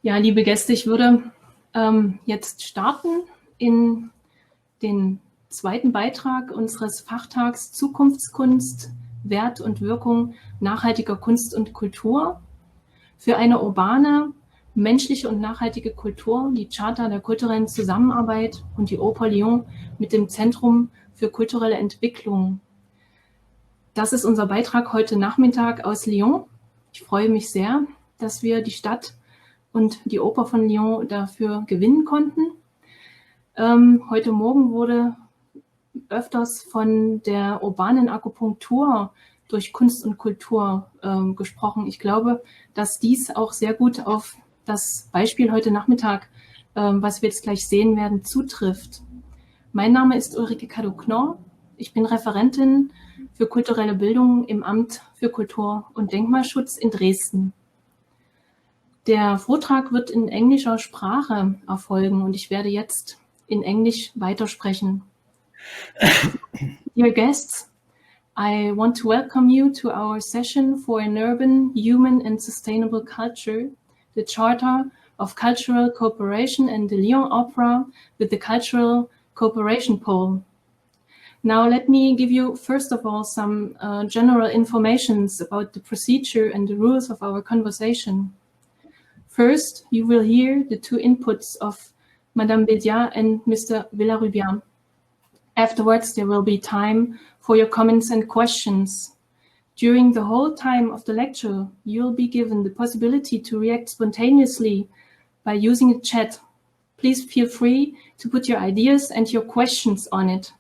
Ja, liebe Gäste, ich würde jetzt starten in den zweiten Beitrag unseres Fachtags Zukunftskunst, Wert und Wirkung nachhaltiger Kunst und Kultur für eine urbane, menschliche und nachhaltige Kultur, die Charta der kulturellen Zusammenarbeit und die Oper Lyon mit dem Zentrum für kulturelle Entwicklung. Das ist unser Beitrag heute Nachmittag aus Lyon. Ich freue mich sehr, dass wir die Stadt und die Oper von Lyon dafür gewinnen konnten. Heute Morgen wurde öfters von der urbanen Akupunktur durch Kunst und Kultur gesprochen. Ich glaube, dass dies auch sehr gut auf das Beispiel heute Nachmittag, was wir jetzt gleich sehen werden, zutrifft. Mein Name ist Ulrike Cadeau-Knorr. Ich bin Referentin für kulturelle Bildung im Amt für Kultur und Denkmalschutz in Dresden. Der Vortrag wird in englischer Sprache erfolgen und ich werde jetzt in Englisch weitersprechen. Dear guests, I want to welcome you to our session for an urban, human and sustainable culture, the Charter of Cultural Cooperation and the Lyon Opera with the Cultural Cooperation Pole. Now let me give you first of all some general informations about the procedure and the rules of our conversation. First, you will hear the two inputs of Madame Bédiat and Mr. Villarubias. Afterwards, there will be time for your comments and questions. During the whole time of the lecture, you'll be given the possibility to react spontaneously by using a chat. Please feel free to put your ideas and your questions on it.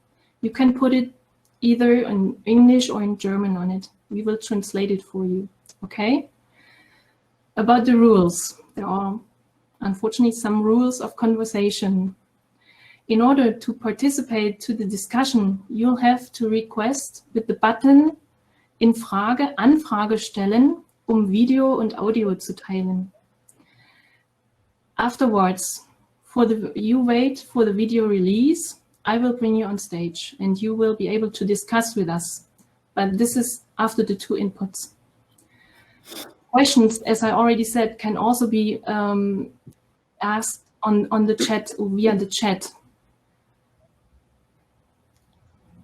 You can put it either in English or in German on it. We will translate it for you, okay? About the rules, there are unfortunately some rules of conversation. In order to participate to the discussion, you'll have to request with the button in Frage Anfrage stellen, Video und Audio zu teilen. Afterwards, you wait for the video release. I will bring you on stage and you will be able to discuss with us. But this is after the two inputs. Questions, as I already said, can also be asked on the chat, via the chat.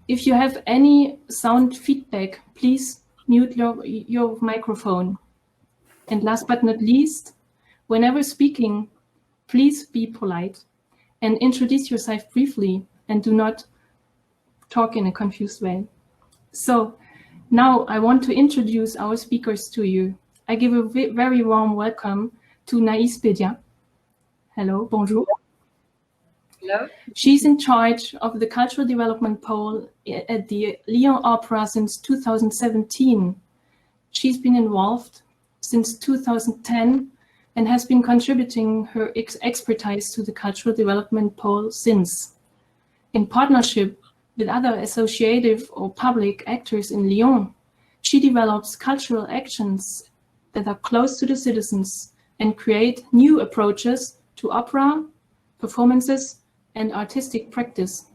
If you have any sound feedback, please mute your microphone. And last but not least, whenever speaking, please be polite and introduce yourself briefly and do not talk in a confused way. So now I want to introduce our speakers to you. I give a very warm welcome to Naïs Bédiat. Hello, bonjour. Hello. She's in charge of the Cultural Development Pole at the Lyon Opera since 2017. She's been involved since 2010 and has been contributing her expertise to the Cultural Development Pole since. In partnership with other associative or public actors in Lyon, she develops cultural actions that are close to the citizens and create new approaches to opera, performances, and artistic practice.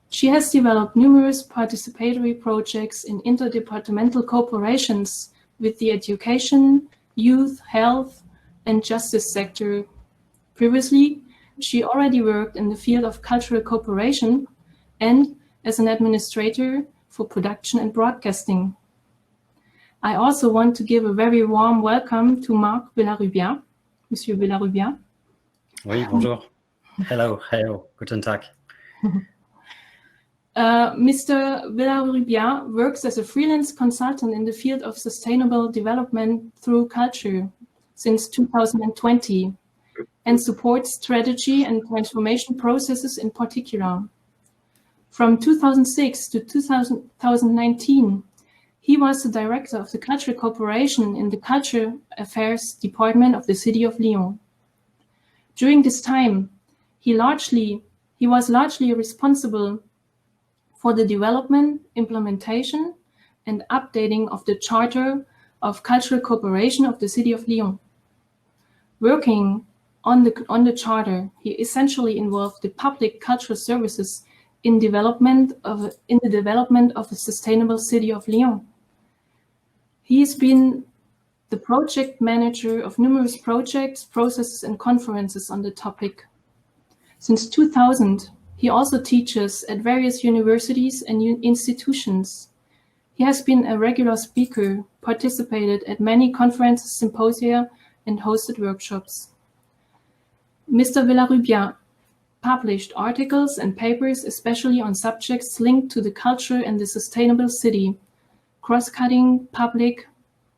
She has developed numerous participatory projects in interdepartmental cooperations with the education, youth, health, and justice sector. Previously, she already worked in the field of cultural cooperation and as an administrator for production and broadcasting. I also want to give a very warm welcome to Marc Villarubias. Monsieur Villarubias. Oui, bonjour. Hello, guten Tag. Mr. Villarubias works as a freelance consultant in the field of sustainable development through culture since 2020 and supports strategy and transformation processes in particular. From 2006 to 2019, he was the director of the Cultural Cooperation in the Culture Affairs Department of the City of Lyon. During this time, he was largely responsible for the development, implementation, and updating of the Charter of Cultural Cooperation of the City of Lyon. Working on the Charter, he essentially involved the public cultural services in the development of a sustainable city of Lyon. He has been the project manager of numerous projects, processes, and conferences on the topic. Since 2000, he also teaches at various universities and institutions. He has been a regular speaker, participated at many conferences, symposia, and hosted workshops. Mr. Villarubias published articles and papers, especially on subjects linked to the culture and the sustainable city, cross-cutting public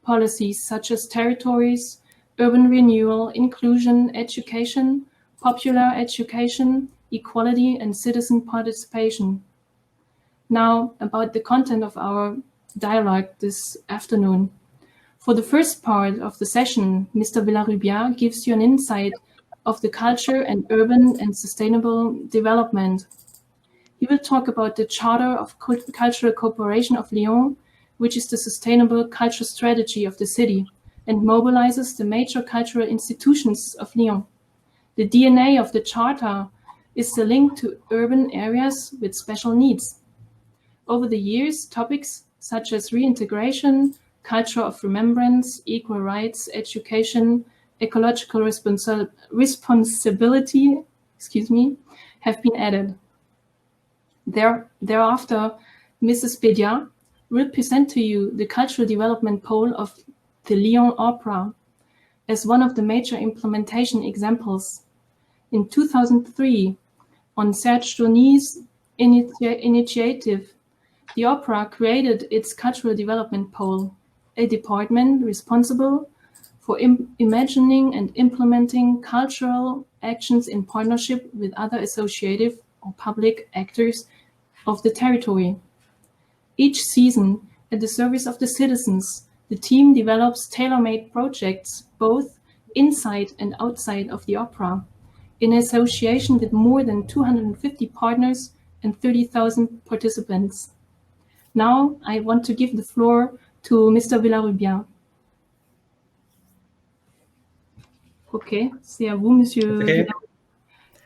policies such as territories, urban renewal, inclusion, education, popular education, equality, and citizen participation. Now, about the content of our dialogue this afternoon. For the first part of the session, Mr. Villarubias gives you an insight of the culture and urban and sustainable development. He will talk about the Charter of Cultural Cooperation of Lyon, which is the sustainable culture strategy of the city and mobilizes the major cultural institutions of Lyon. The DNA of the Charter is the link to urban areas with special needs. Over the years, topics such as reintegration, culture of remembrance, equal rights, education, ecological responsibility, have been added. Thereafter, Mrs. Bédiat will present to you the cultural development pole of the Lyon Opera as one of the major implementation examples. In 2003, on Serge Journy's initiative, the opera created its cultural development pole, a department responsible for imagining and implementing cultural actions in partnership with other associative or public actors of the territory. Each season, at the service of the citizens, the team develops tailor-made projects both inside and outside of the opera, in association with more than 250 partners and 30,000 participants. Now, I want to give the floor to Mr. Villarubias. Ok, c'est à vous, Monsieur. Okay.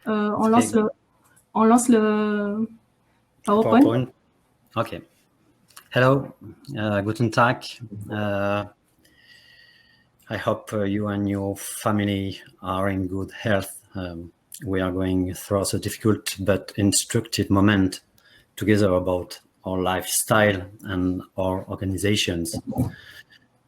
On lance le PowerPoint. Okay. Hello, guten Tag. I hope you and your family are in good health. We are going through a difficult but instructive moment together about our lifestyle and our organizations.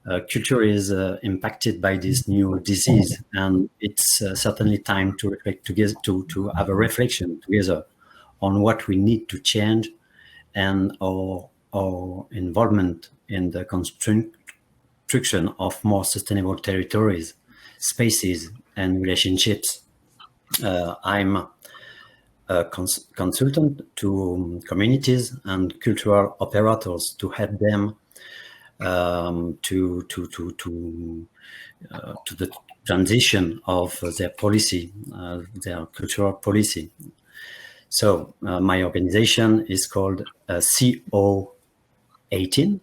Culture is impacted by this new disease, and it's certainly time to reflect together, to have a reflection together on what we need to change and our involvement in the construction of more sustainable territories, spaces, and relationships. I'm a consultant to communities and cultural operators to help them to the transition of their policy, their cultural policy. So my organization is called CO18,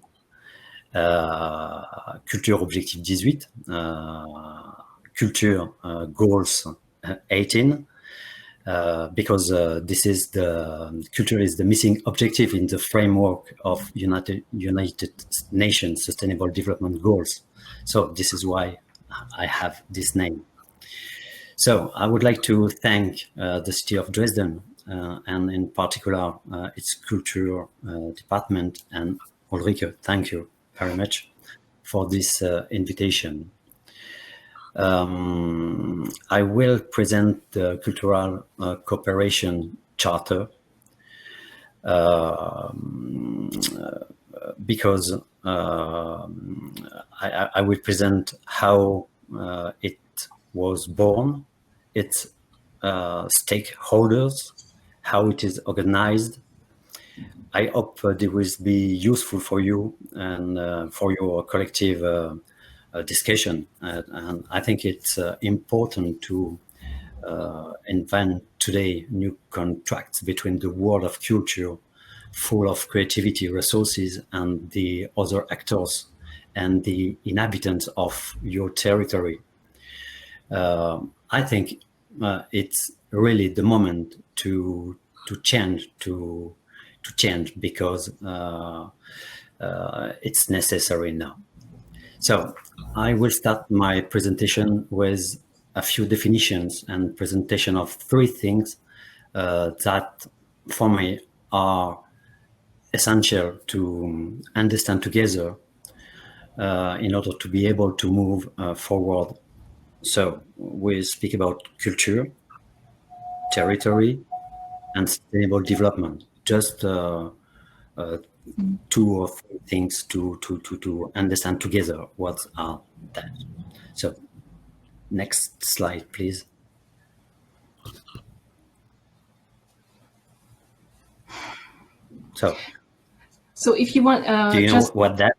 Culture Objectif 18, Culture Goals 18, because this is the culture is the missing objective in the framework of United Nations Sustainable Development Goals. So this is why I have this name. So I would like to thank the city of Dresden and in particular its culture department, and Ulrike, thank you very much for this invitation. I will present the Cultural Cooperation Charter because I will present how it was born, its stakeholders, how it is organized. I hope it will be useful for you and for your collective discussion. And I think it's important to invent today new contracts between the world of culture, full of creativity resources, and the other actors and the inhabitants of your territory. I think it's really the moment to change because it's necessary now. So I will start my presentation with a few definitions and presentation of three things that for me are essential to understand together in order to be able to move forward. So we speak about culture, territory, and sustainable development. Just two or three things to understand together what are that. So next slide, please. So if you want, do you know what that?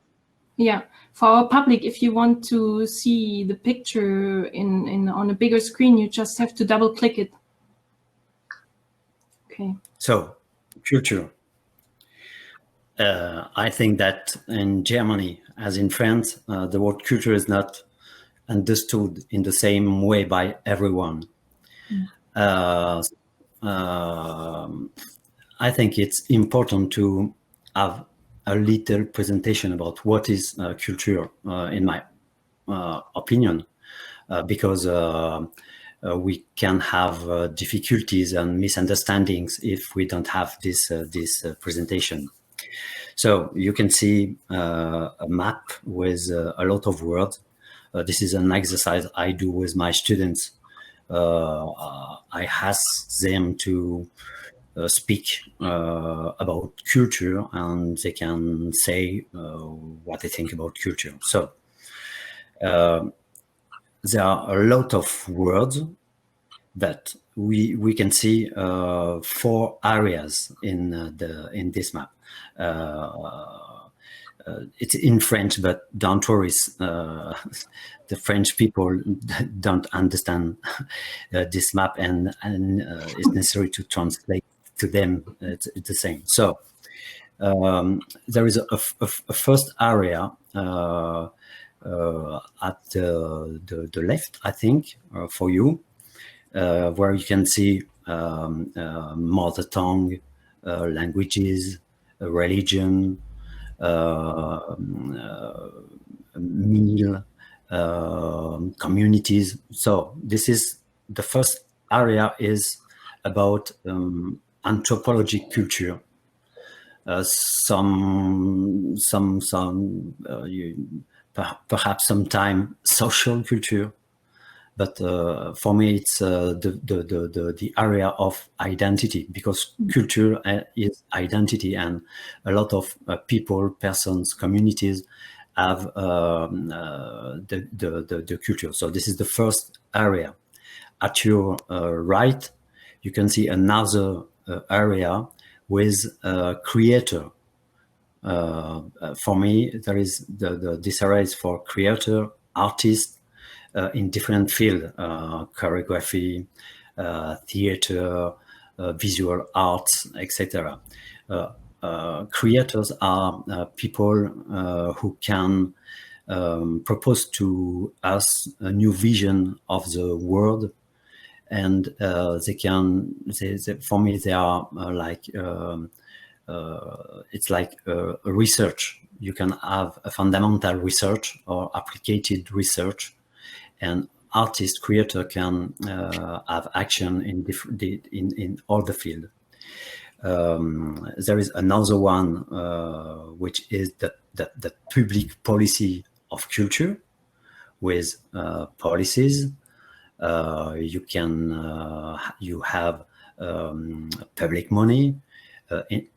Yeah, for our public, if you want to see the picture on a bigger screen, you just have to double click it. Okay. So culture. I think that in Germany, as in France, the word culture is not understood in the same way by everyone. I think it's important to have a little presentation about what is culture, in my opinion, because we can have difficulties and misunderstandings if we don't have this presentation. So you can see a map with a lot of words. This is an exercise I do with my students. I ask them to speak about culture, and they can say what they think about culture. So there are a lot of words, but we can see 4 areas in this map. It's in French, but don't worry, the French people don't understand this map, and it's necessary to translate to them. It's the same. So there is a first area at the left, I think, for you, where you can see mother tongue, languages, religion, meal, communities. So this is the first area, is about anthropologic culture. Perhaps sometime social culture, but for me it's the area of identity, because culture is identity, and a lot of people, persons, communities have the culture. So this is the first area. At your right, you can see another area with creator. For me, there is this area is for creator, artist, in different fields, choreography, theater, visual arts, etc. Creators are people who can propose to us a new vision of the world, and for me, they are like it's like a research. You can have a fundamental research or applied research, and artist creator can have action in all the field. There is another one which is the public policy of culture, with policies. You have public money,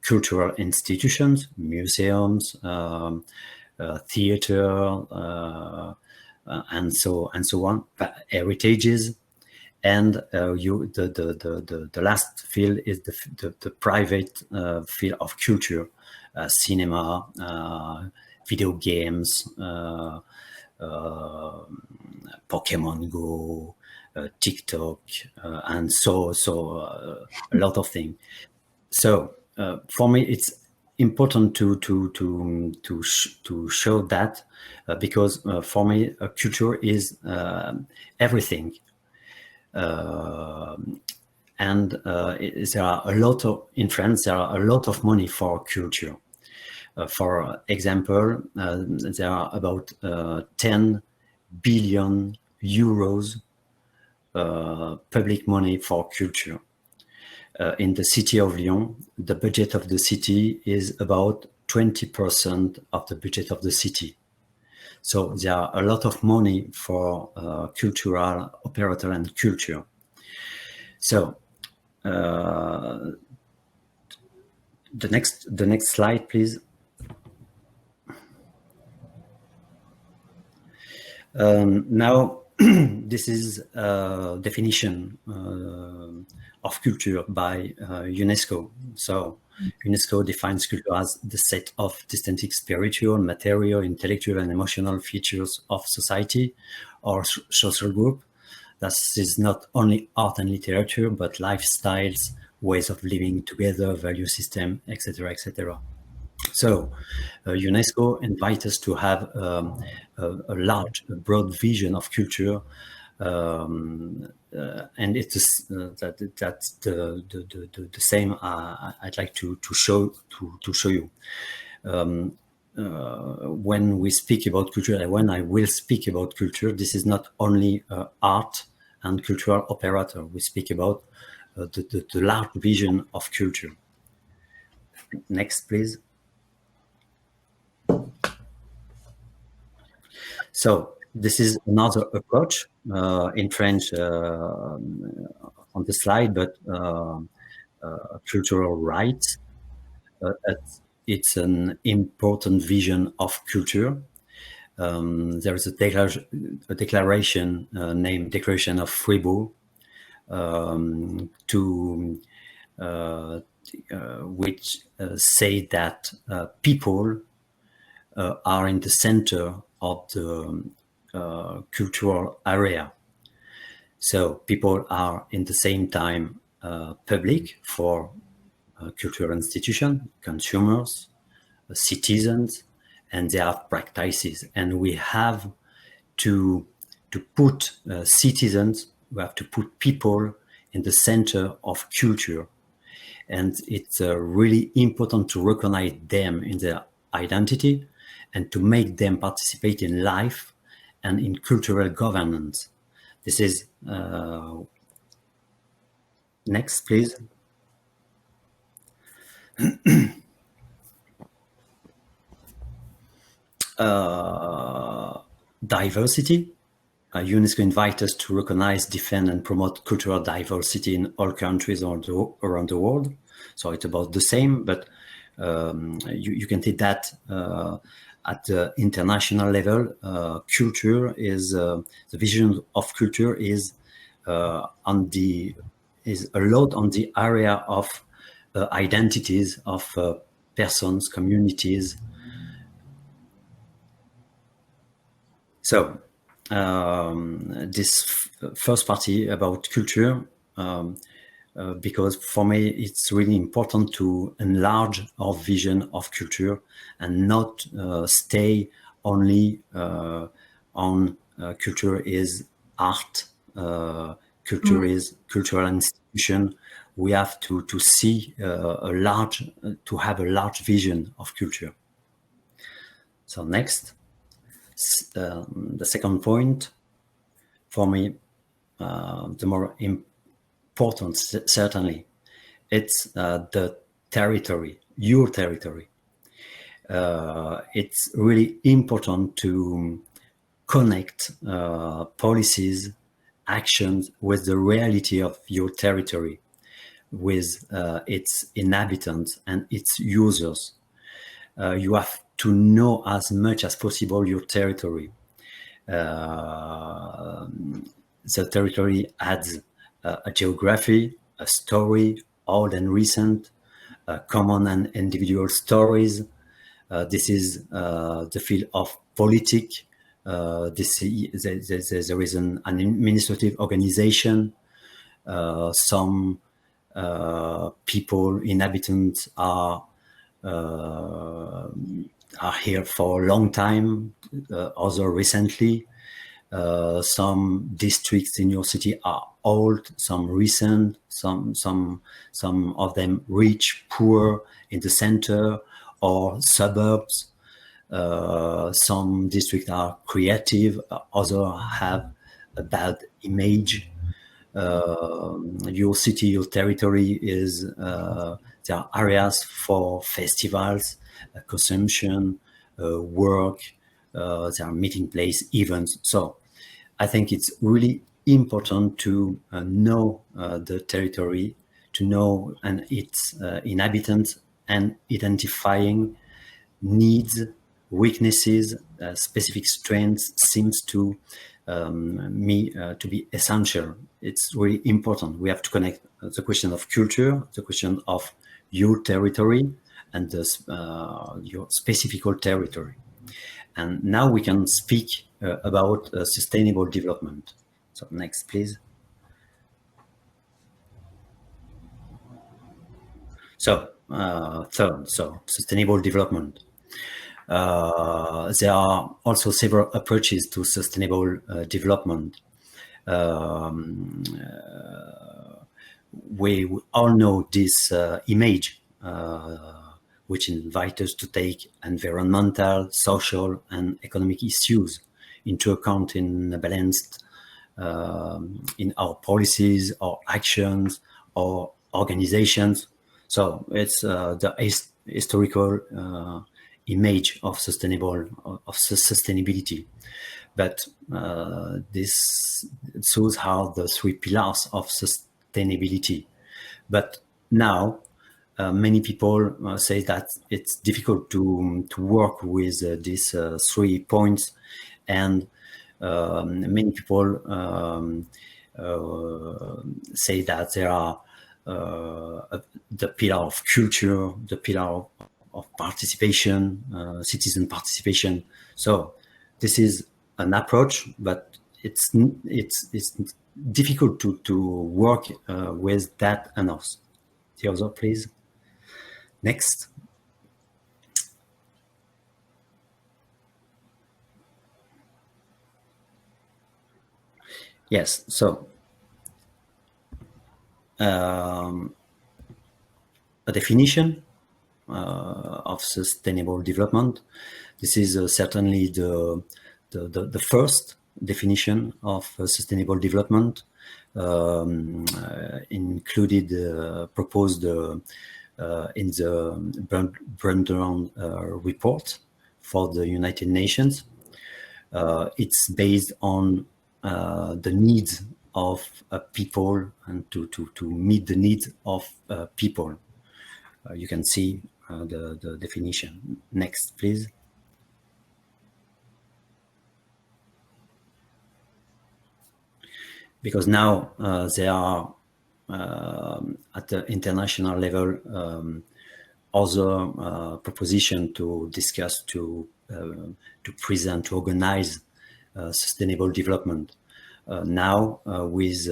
cultural institutions, museums, theater, and so on, heritages, and the last field is the private field of culture, cinema, video games, Pokemon Go, TikTok, and so a lot of things. So for me, it's important to show that, because for me, culture is everything, and there are a lot of, in France, there are a lot of money for culture. For example, there are about 10 billion euros public money for culture. In the city of Lyon, the budget of the city is about 20% of the budget of the city. So there are a lot of money for cultural operator and culture. So the next slide, please. Now, this is a definition of culture by UNESCO. So UNESCO defines culture as the set of distinctive spiritual, material, intellectual, and emotional features of society or social group. That is not only art and literature, but lifestyles, ways of living together, value system, etc., etc. So UNESCO invites us to have a large, broad vision of culture, and it's that's the same I'd like to show you. When we speak about culture, and when I will speak about culture, this is not only art and cultural operator. We speak about the large vision of culture. Next, please. So this is another approach in French on the slide, but cultural rights. It's an important vision of culture. There is a declaration named Declaration of Fribourg which say that people are in the center of the cultural area. So people are in the same time public for cultural institutions, consumers, citizens, and they have practices. And we have to put citizens, we have to put people in the center of culture. And it's really important to recognize them in their identity and to make them participate in life and in cultural governance. This is, next, please. Diversity. UNESCO invites us to recognize, defend, and promote cultural diversity in all countries around the world. So it's about the same, but you can take that at the international level. Culture is the vision of culture is a lot on the area of identities of persons, communities. So this first party about culture, because for me it's really important to enlarge our vision of culture and not stay only on culture is art, culture is cultural institution. We have to see to have a large vision of culture. So next. The second point for me, the more important, certainly, it's the territory, your territory. It's really important to connect policies, actions with the reality of your territory, with its inhabitants and its users. You have to know as much as possible your territory. The territory adds a geography, a story, old and recent, common and individual stories. This is the field of politics. There is an administrative organization. Some people, inhabitants are here for a long time, other recently. Some districts in your city are old, some recent, some of them rich, poor in the center, or suburbs. Some districts are creative, others have a bad image. Your city, your territory is there are areas for festivals, consumption, work. There are meeting place, events. So I think it's really important to know the territory, to know and its inhabitants, and identifying needs, weaknesses, specific strengths seems to me to be essential. It's really important. We have to connect the question of culture, the question of your territory, and your specific territory. And now we can speak about sustainable development. So next, please. So third, so sustainable development. There are also several approaches to sustainable development. We all know this image, which invites us to take environmental, social, and economic issues into account in a balanced in our policies or actions or organizations. So it's the historical image of sustainability, but this shows how the three pillars of sustainability. But now many people say that it's difficult to work with these 3 points, and many people say that there are the pillar of culture, the pillar of participation, citizen participation. So this is an approach, but it's difficult to work with that and us. The other, please. Next. Yes, so a definition of sustainable development. This is certainly the first definition of sustainable development, included, proposed in the Brundtland report for the United Nations. It's based on the needs of people, and to meet the needs of people. You can see the definition. Next, please. Because now there are at the international level other proposition to discuss, to present, to organize sustainable development. Now with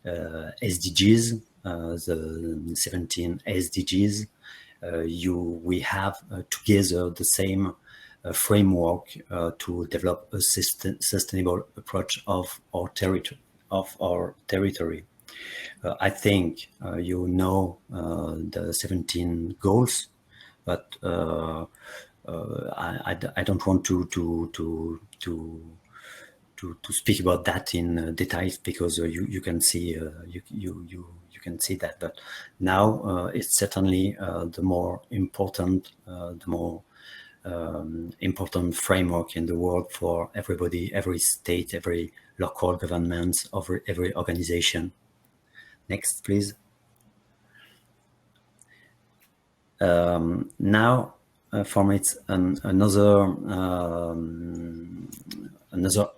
SDGs, the 17 SDGs, we have together the same framework to develop a sustainable approach of our territory. I think you know the 17 goals, but I don't want to speak about that in details, because you can see you can see that. But now it's certainly the more important, important framework in the world for everybody, every state, every local government, every organization. Next, please. Now, for me, it's another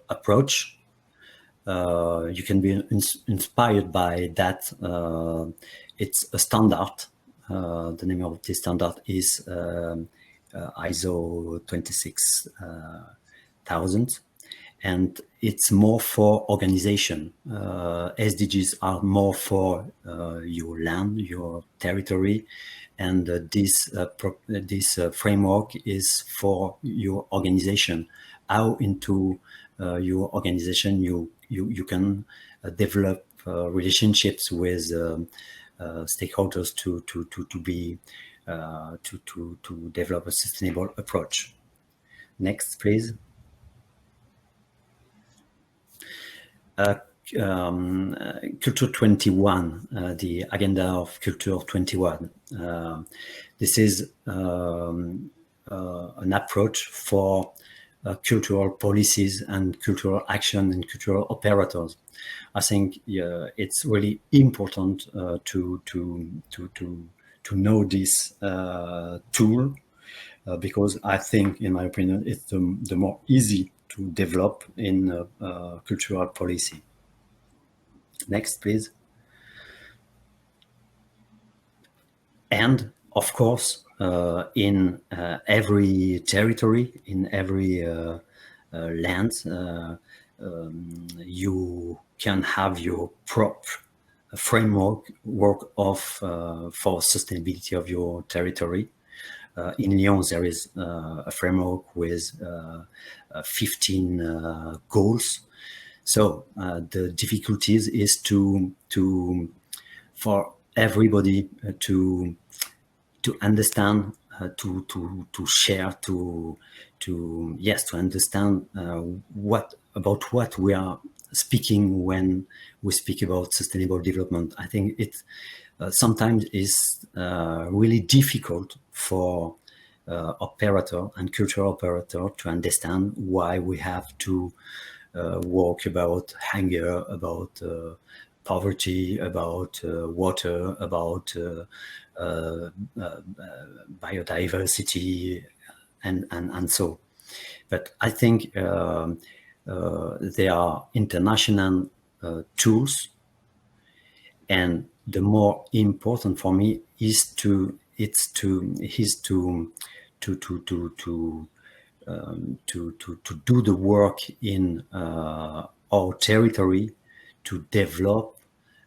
approach. You can be inspired by that. It's a standard. The name of this standard is ISO 26000, and it's more for organization. SDGs are more for your land, your territory, and this framework is for your organization. How into your organization you can develop relationships with stakeholders to be to develop a sustainable approach. Next, please. Culture 21, the agenda of Culture 21. This is an approach for cultural policies and cultural action and cultural operators. I think it's really important to know this tool because I think, in my opinion, it's the more easy to develop in cultural policy. Next, please. And of course, in every territory, in every land, you can have your proper framework for sustainability of your territory. In Lyon, there is a framework with 15 goals. So the difficulties is for everybody to understand, to share, to understand what we are speaking when we speak about sustainable development. I think it sometimes is really difficult for operator and cultural operator to understand why we have to work about hunger, about poverty, about water, about biodiversity, and so. But I think there are international tools, and the more important for me is to do the work in our territory to develop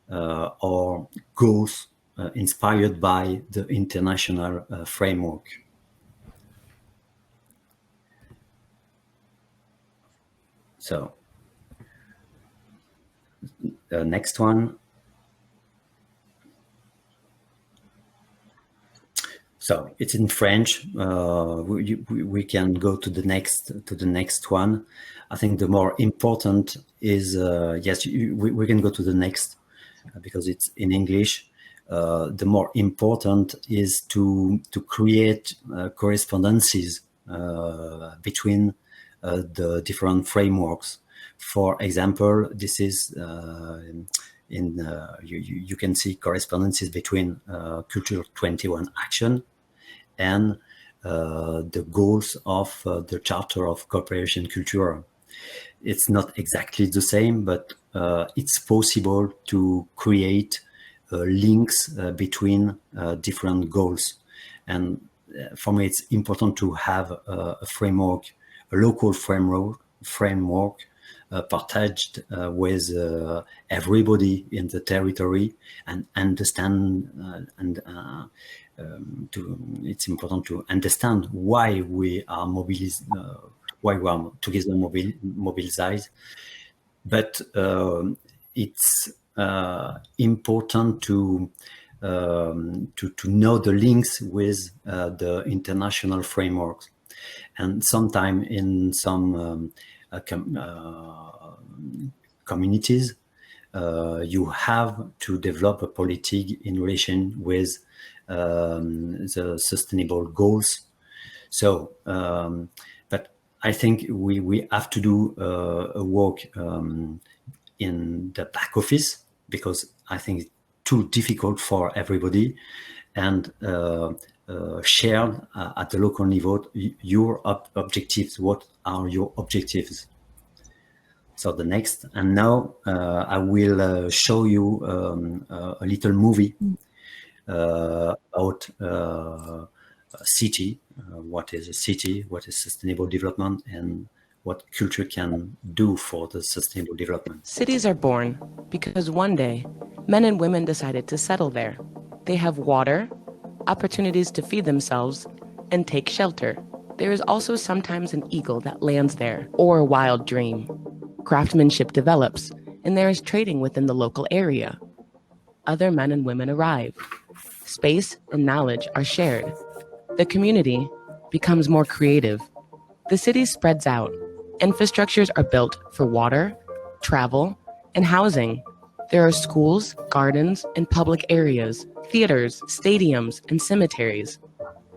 our goals inspired by the international framework. So, the next one. So it's in French. We can go to the next one. I think the more important is yes. We can go to the next because it's in English. The more important is to create correspondences between the different frameworks. For example, this is you can see correspondences between Culture 21 action and the goals of the Charter of Cooperation Culture. It's not exactly the same, but it's possible to create links between different goals. And for me, it's important to have a framework, a local framework partaged with everybody in the territory, and understand it's important to understand why we are mobilized, why we are together mobilized. But it's important to know the links with the international frameworks. And sometimes in some communities, you have to develop a policy in relation with the sustainable goals. So, but I think we have to do a work in the back office, because I think it's too difficult for everybody, and shared at the local level your objectives. What are your objectives? So the next, and now I will show you a little movie about a city. What is a city? What is sustainable development? And what culture can do for the sustainable development. Cities are born because one day, men and women decided to settle there. They have water, opportunities to feed themselves, and take shelter. There is also sometimes an eagle that lands there, or a wild dream. Craftsmanship develops, and there is trading within the local area. Other men and women arrive. Space and knowledge are shared. The community becomes more creative. The city spreads out. Infrastructures are built for water, travel, and housing. There are schools, gardens, and public areas, theaters, stadiums, and cemeteries.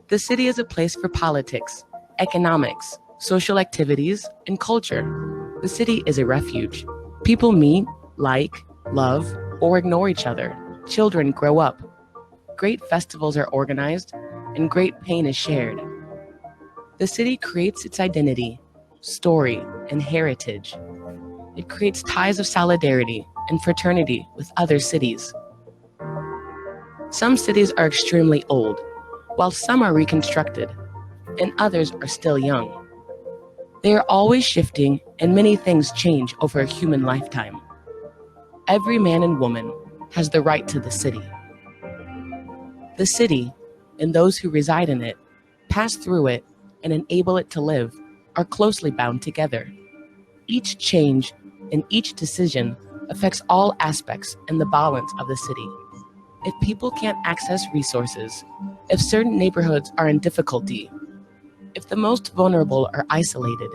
The city is a place for politics, economics, social activities, and culture. The city is a refuge. People meet, like, love, or ignore each other. Children grow up. Great festivals are organized, and great pain is shared. The city creates its identity, story, and heritage. It creates ties of solidarity and fraternity with other cities. Some cities are extremely old, while some are reconstructed, and others are still young. They are always shifting, and many things change over a human lifetime. Every man and woman has the right to the city. The city, and those who reside in it, pass through it, and enable it to live, are closely bound together. Each change and each decision affects all aspects and the balance of the city. If people can't access resources, if certain neighborhoods are in difficulty, if the most vulnerable are isolated,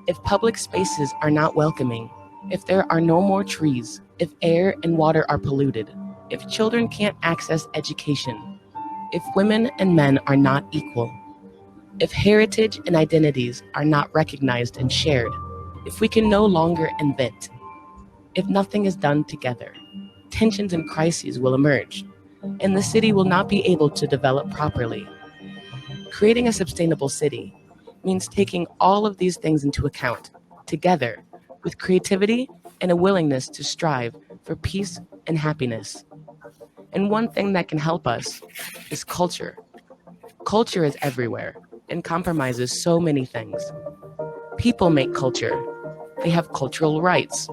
if public spaces are not welcoming, if there are no more trees, if air and water are polluted, if children can't access education, if women and men are not equal, if heritage and identities are not recognized and shared, if we can no longer invent, if nothing is done together, tensions and crises will emerge, and the city will not be able to develop properly. Creating a sustainable city means taking all of these things into account, together, with creativity and a willingness to strive for peace and happiness. And one thing that can help us is culture. Culture is everywhere and compromises so many things. People make culture. They have cultural rights.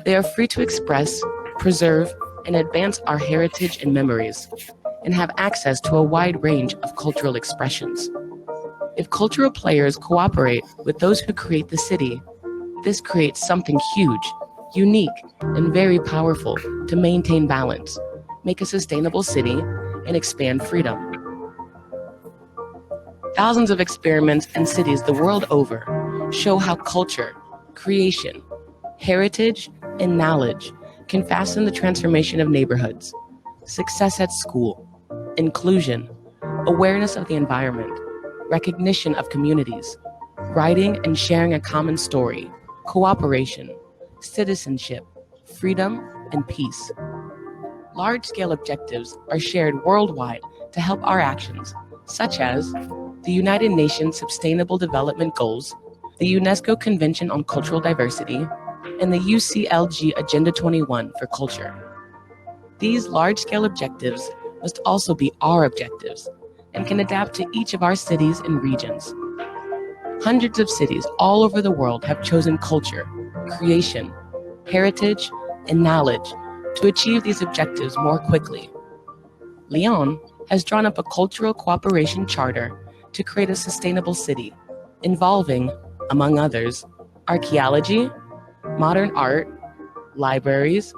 They are free to express, preserve, and advance our heritage and memories, and have access to a wide range of cultural expressions. If cultural players cooperate with those who create the city, this creates something huge, unique, and very powerful to maintain balance, make a sustainable city, and expand freedom. Thousands of experiments in cities the world over show how culture, creation, heritage, and knowledge can fasten the transformation of neighborhoods, success at school, inclusion, awareness of the environment, recognition of communities, writing and sharing a common story, cooperation, citizenship, freedom, and peace. Large-scale objectives are shared worldwide to help our actions, such as the United Nations Sustainable Development Goals, the UNESCO Convention on Cultural Diversity, and the UCLG Agenda 21 for Culture. These large-scale objectives must also be our objectives and can adapt to each of our cities and regions. Hundreds of cities all over the world have chosen culture, creation, heritage, and knowledge to achieve these objectives more quickly. Lyon has drawn up a cultural cooperation charter to create a sustainable city, involving, among others, archaeology, modern art, libraries,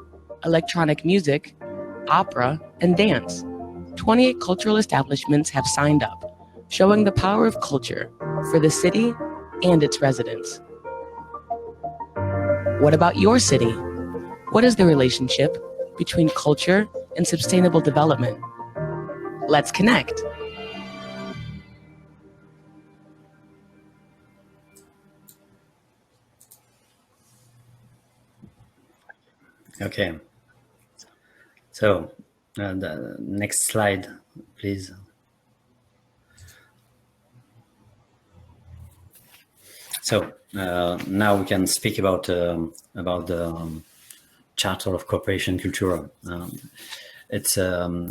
electronic music, opera, and dance. 28 cultural establishments have signed up, showing the power of culture for the city and its residents. What about your city? What is the relationship between culture and sustainable development? Let's connect. Okay. So the next slide, please. So now we can speak about the Charter of Cooperation Kultur. It's a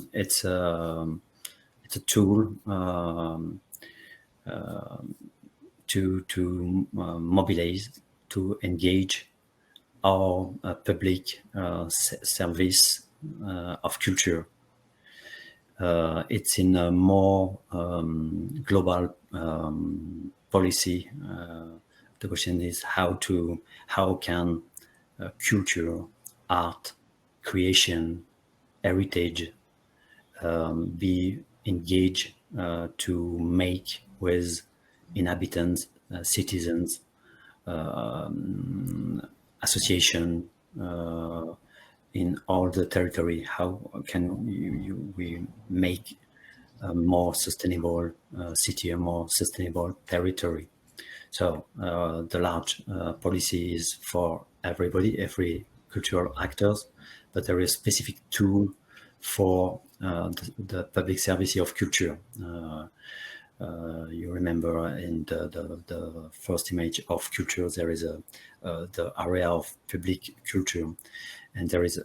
tool to mobilize, to engage our public service of culture. It's in a more global policy. The question is how can culture, art, creation, heritage be engaged to make with inhabitants, citizens, association in all the territory. How can we make a more sustainable city, a more sustainable territory? So the large policy is for everybody, every cultural actors, but there is a specific tool for the public service of culture. You remember in the first image of culture, there is the area of public culture, and there is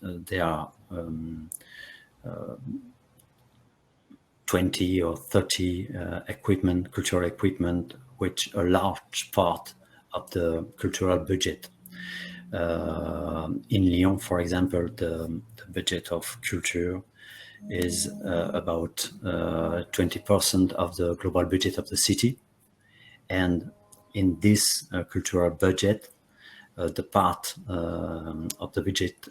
there are 20 or 30 cultural equipment, which a large part of the cultural budget. In Lyon, for example, the budget of culture is about 20% of the global budget of the city. And in this cultural budget, the part of the budget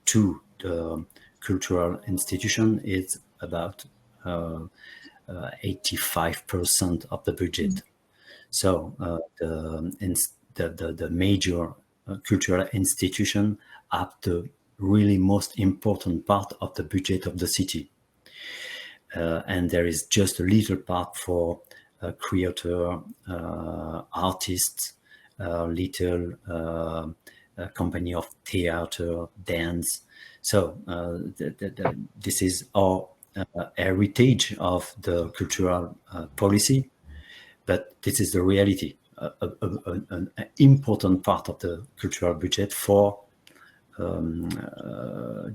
to the cultural institution is about 85% of the budget. So the major cultural institution have the really most important part of the budget of the city. And there is just a little part for creator, artists, little company of theater, dance. So this is our heritage of the cultural policy, but this is the reality. An important part of the cultural budget for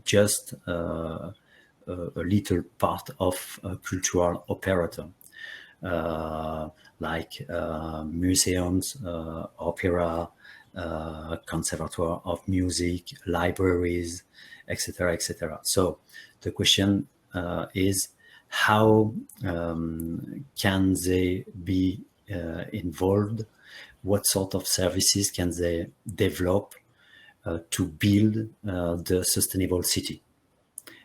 just a little part of cultural operator, like museums, opera, conservatoire of music, libraries, etc., etc. So the question is, how can they be involved? What sort of services can they develop to build the sustainable city?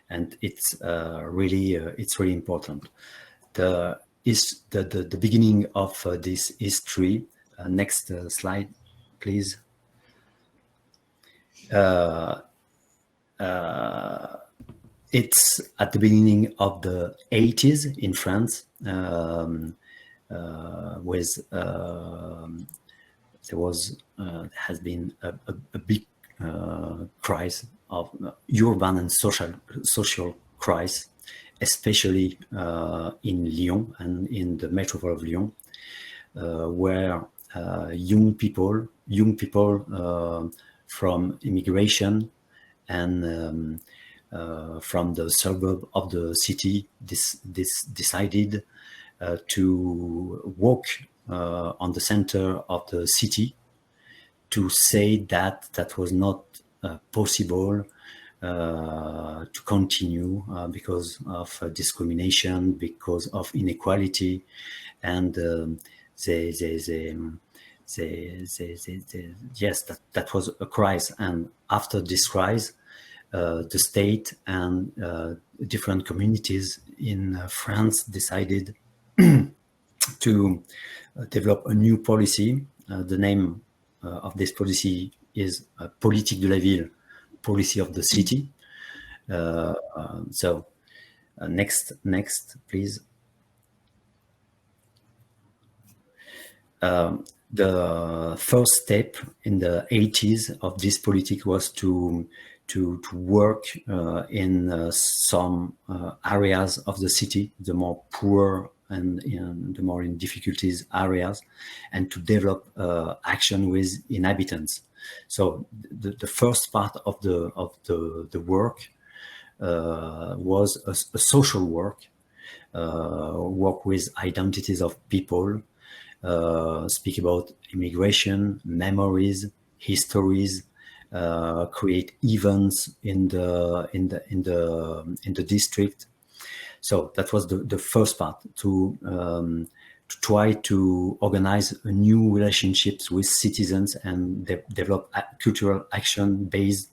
And it's really important. The beginning of this history. Next slide, please. It's at the beginning of the 80s in France, with has been a big crisis of urban and social crisis, especially in Lyon and in the metropole of Lyon, where young people from immigration and from the suburb of the city, decided to walk on the center of the city, to say that was not possible to continue because of discrimination, because of inequality, and yes, that was a crisis. And after this crisis, the state and different communities in France decided to develop a new policy. The name of this policy is Politique de la Ville, policy of the city. So next, please. The first step in the 80s of this politique was to work in some areas of the city, the more poor and the more in difficulties areas, and to develop action with inhabitants. So the first part of the work was a social work with identities of people, speak about immigration, memories, histories, create events in the district. So that was the first part, to try to organize a new relationships with citizens and develop cultural action based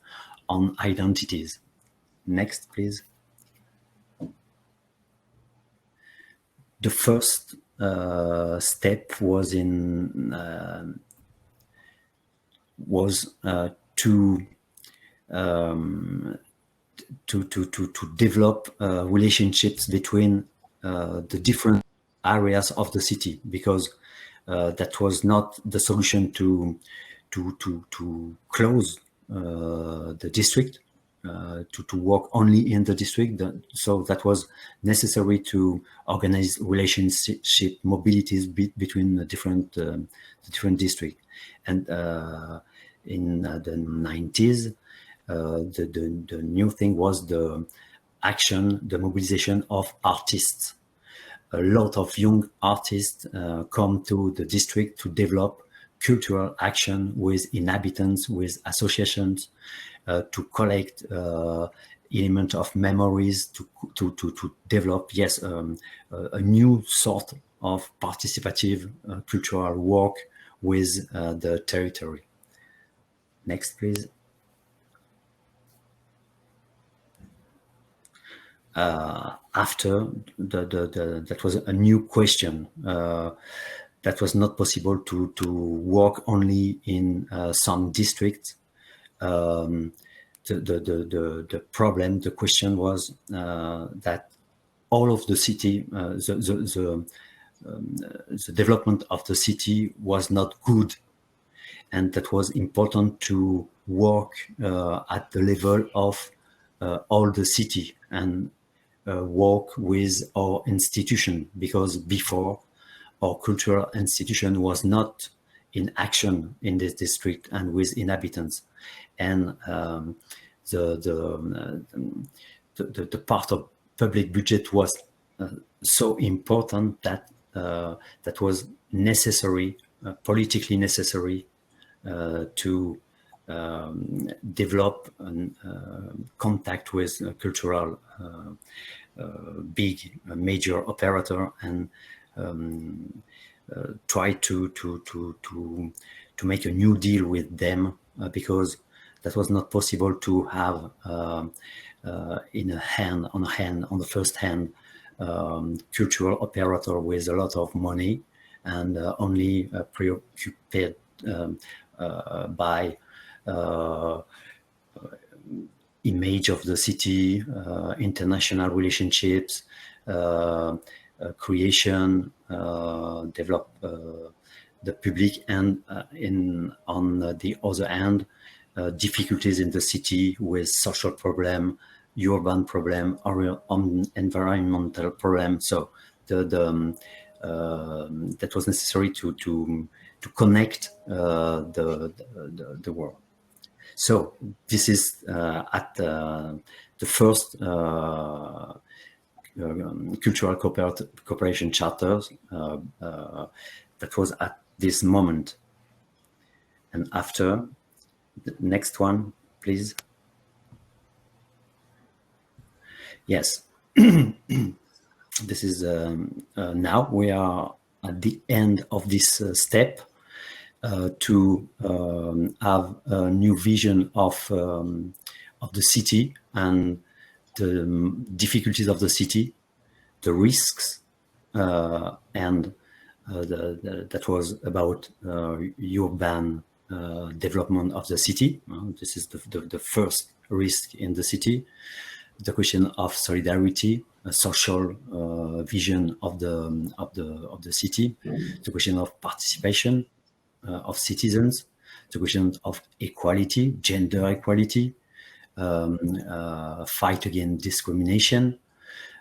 on identities. Next, please. The first step was to develop relationships between the different areas of the city, because that was not the solution to close the district, to work only in the district. So that was necessary to organize relationship mobilities between the different districts. And in the 90s, the new thing was the mobilization of artists. A lot of young artists come to the district to develop cultural action with inhabitants, with associations, to collect elements of memories, to develop, yes, a new sort of participative cultural work with the territory. Next, please. After that was a new question. That was not possible to work only in some districts. The problem, the question was that all of the city, the development of the city was not good, and that was important to work at the level of all the city and work with our institution, because before our cultural institution was not in action in this district and with inhabitants, and the part of public budget was so important that that was necessary, politically necessary, to develop contact with cultural big major operator, and try to make a new deal with them, because that was not possible to have on the first hand cultural operator with a lot of money and only preoccupied by image of the city, international relationships, creation, develop the public, and on the other hand, difficulties in the city with social problem, urban problem, or environmental problem. So that was necessary to connect the world. So this is at the first cultural cooperation charters that was at this moment. And after, the next one, please. Yes. This is now we are at the end of this step to have a new vision of the city and the difficulties of the city, the risks, and that was about urban development of the city. This is the first risk in the city. The question of solidarity, a social vision of the city. The question of participation of citizens. The question of equality, gender equality. Fight against discrimination.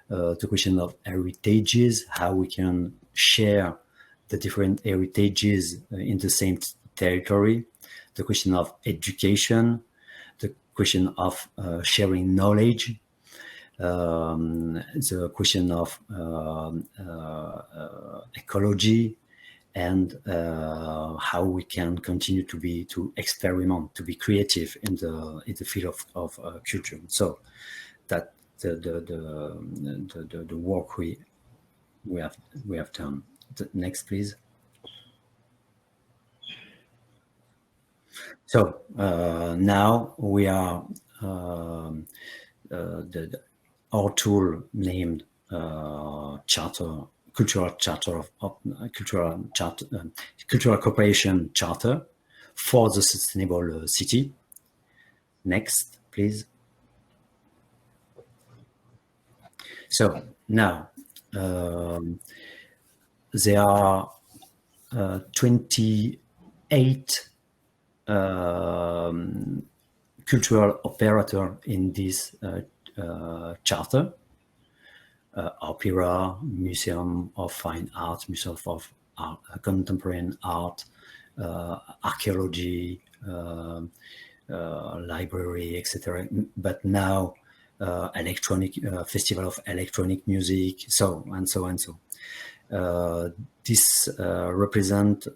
The question of heritages, how we can share the different heritages in the same territory. The question of education. The question of sharing knowledge. The question of ecology, and how we can continue to experiment, to be creative in the field of culture. So that the work we have done. The next, please. So now we are our tool named Charter, Cultural Charter of Cultural Cooperation Charter for the Sustainable City. Next, please. So now there are 28 cultural operators in this charter. Opera, Museum of Fine Art, Museum of Contemporary Art, archaeology, library, etc. But now electronic festival of electronic music, so and so and so. This represent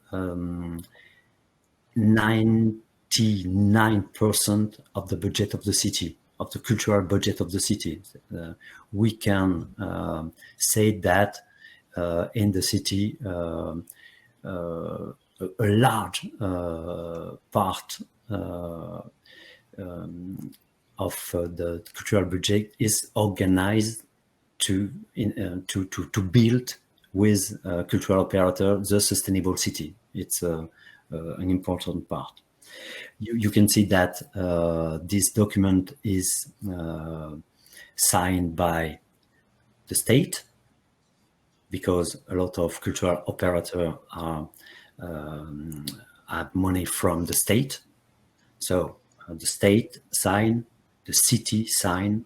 99% of the budget of the city, of the cultural budget of the city. We can say that in the city, a large part of the cultural budget is organized to build with cultural operator the sustainable city. It's an important part. You can see that this document is signed by the state, because a lot of cultural operators have money from the state. So the state sign, the city sign,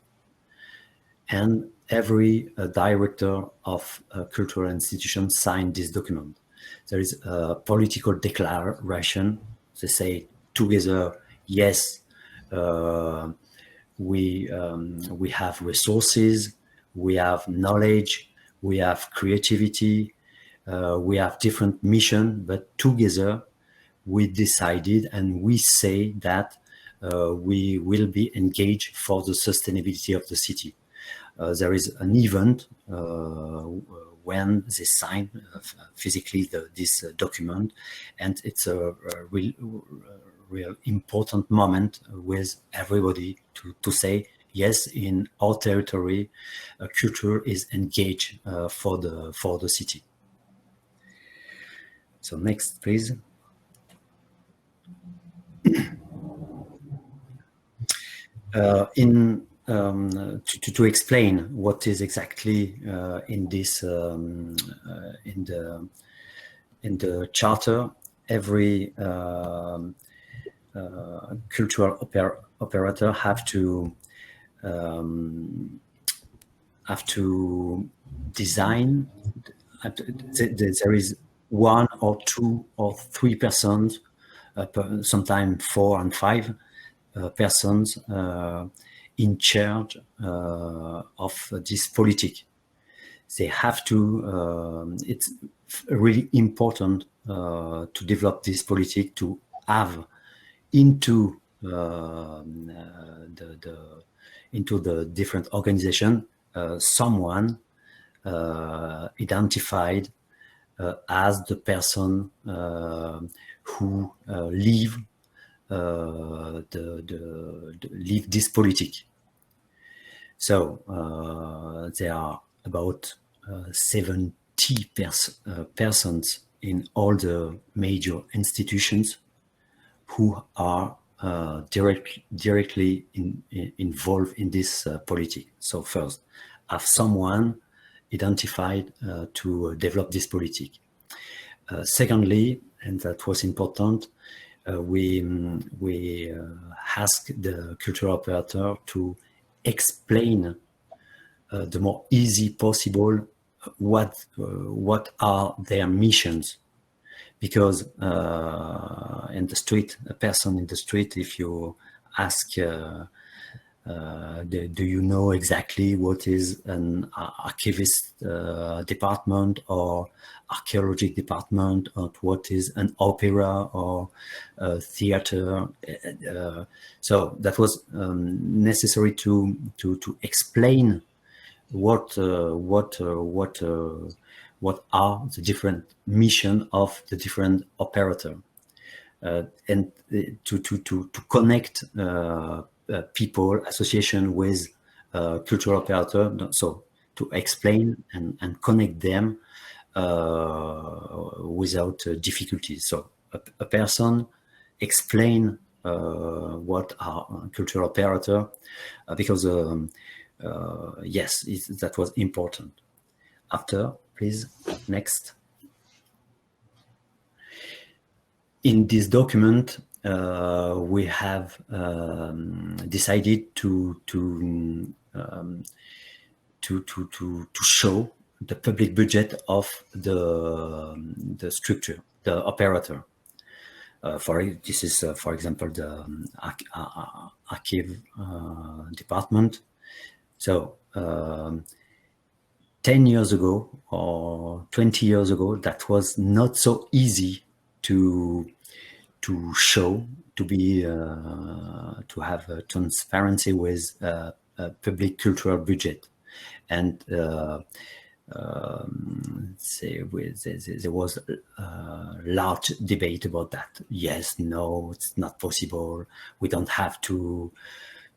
and every director of a cultural institution signed this document. There is a political declaration. They say together, yes, we have resources, we have knowledge, we have creativity, we have different mission, but together we decided and we say that we will be engaged for the sustainability of the city. There is an event when they sign physically this document, and it's a real important moment with everybody to say, yes, in our territory, culture is engaged for the city. So next, please. To explain what is exactly in this in the charter, every cultural operator have to design. There is 1 or 2 or 3 persons, sometimes 4 and 5 persons in charge of this politic. They have to, it's really important to develop this politic, to have into the different organization someone identified as the person who leave leave this politic. So there are about 70 persons in all the major institutions who are directly involved in this politic. So first, have someone identified to develop this politic. Secondly, and that was important, we ask the cultural operator to explain the more easy possible what are their missions, because in the street, a person in the street, if you ask do you know exactly what is an archivist department or archaeology department, or what is an opera or a theater? So that was necessary to explain what are the different mission of the different operator, and to connect people, association with cultural operator, so to explain and connect them without difficulties. So a person explain what are cultural operator because yes, that was important. After, please, next. In this document, we have decided to show the public budget of the structure, the operator. This is, for example, the archive department. So 10 years ago or 20 years ago, that was not so easy to show, to be to have transparency with a public cultural budget. And there was a large debate about that. Yes, no, it's not possible. We don't have to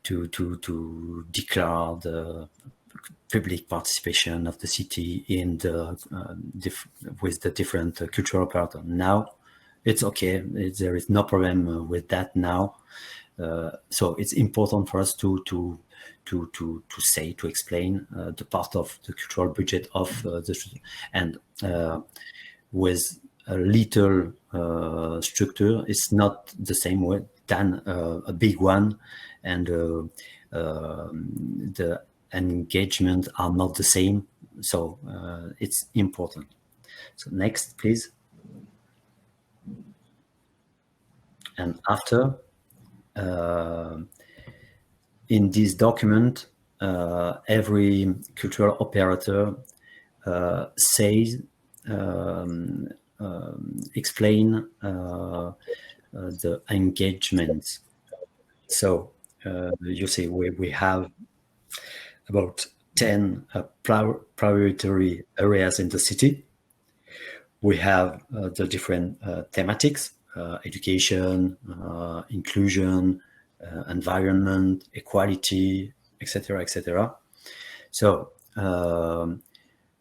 declare the public participation of the city in the with the different cultural operator. Now it's okay. There is no problem with that now. So it's important for us to say, to explain the part of the cultural budget of and with a little structure, it's not the same way than a big one, and the engagement are not the same. So it's important. So next, please. And after, in this document, every cultural operator says, explain the engagements. So you see, we have about 10 priority areas in the city. We have the different thematics, education, inclusion, environment, equality, etc., etc. So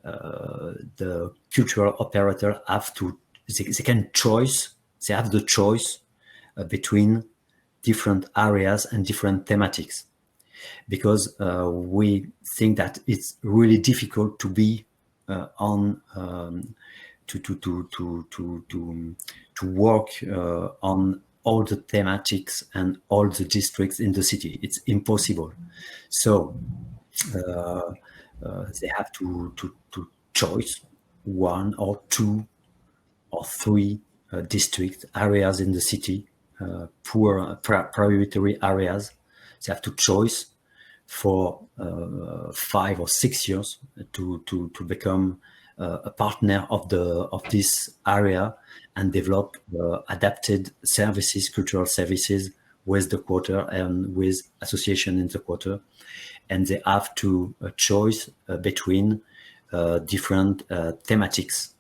the cultural operator have to, they can choose, they have the choice between different areas and different thematics, because we think that it's really difficult to be on to work on all the thematics and all the districts in the city. It's impossible. So they have to choose one or two or three district areas in the city, priority areas. They have to choose for 5 or 6 years to become a partner of this area and develop adapted services, cultural services with the quarter and with association in the quarter. And they have to choose between different thematics.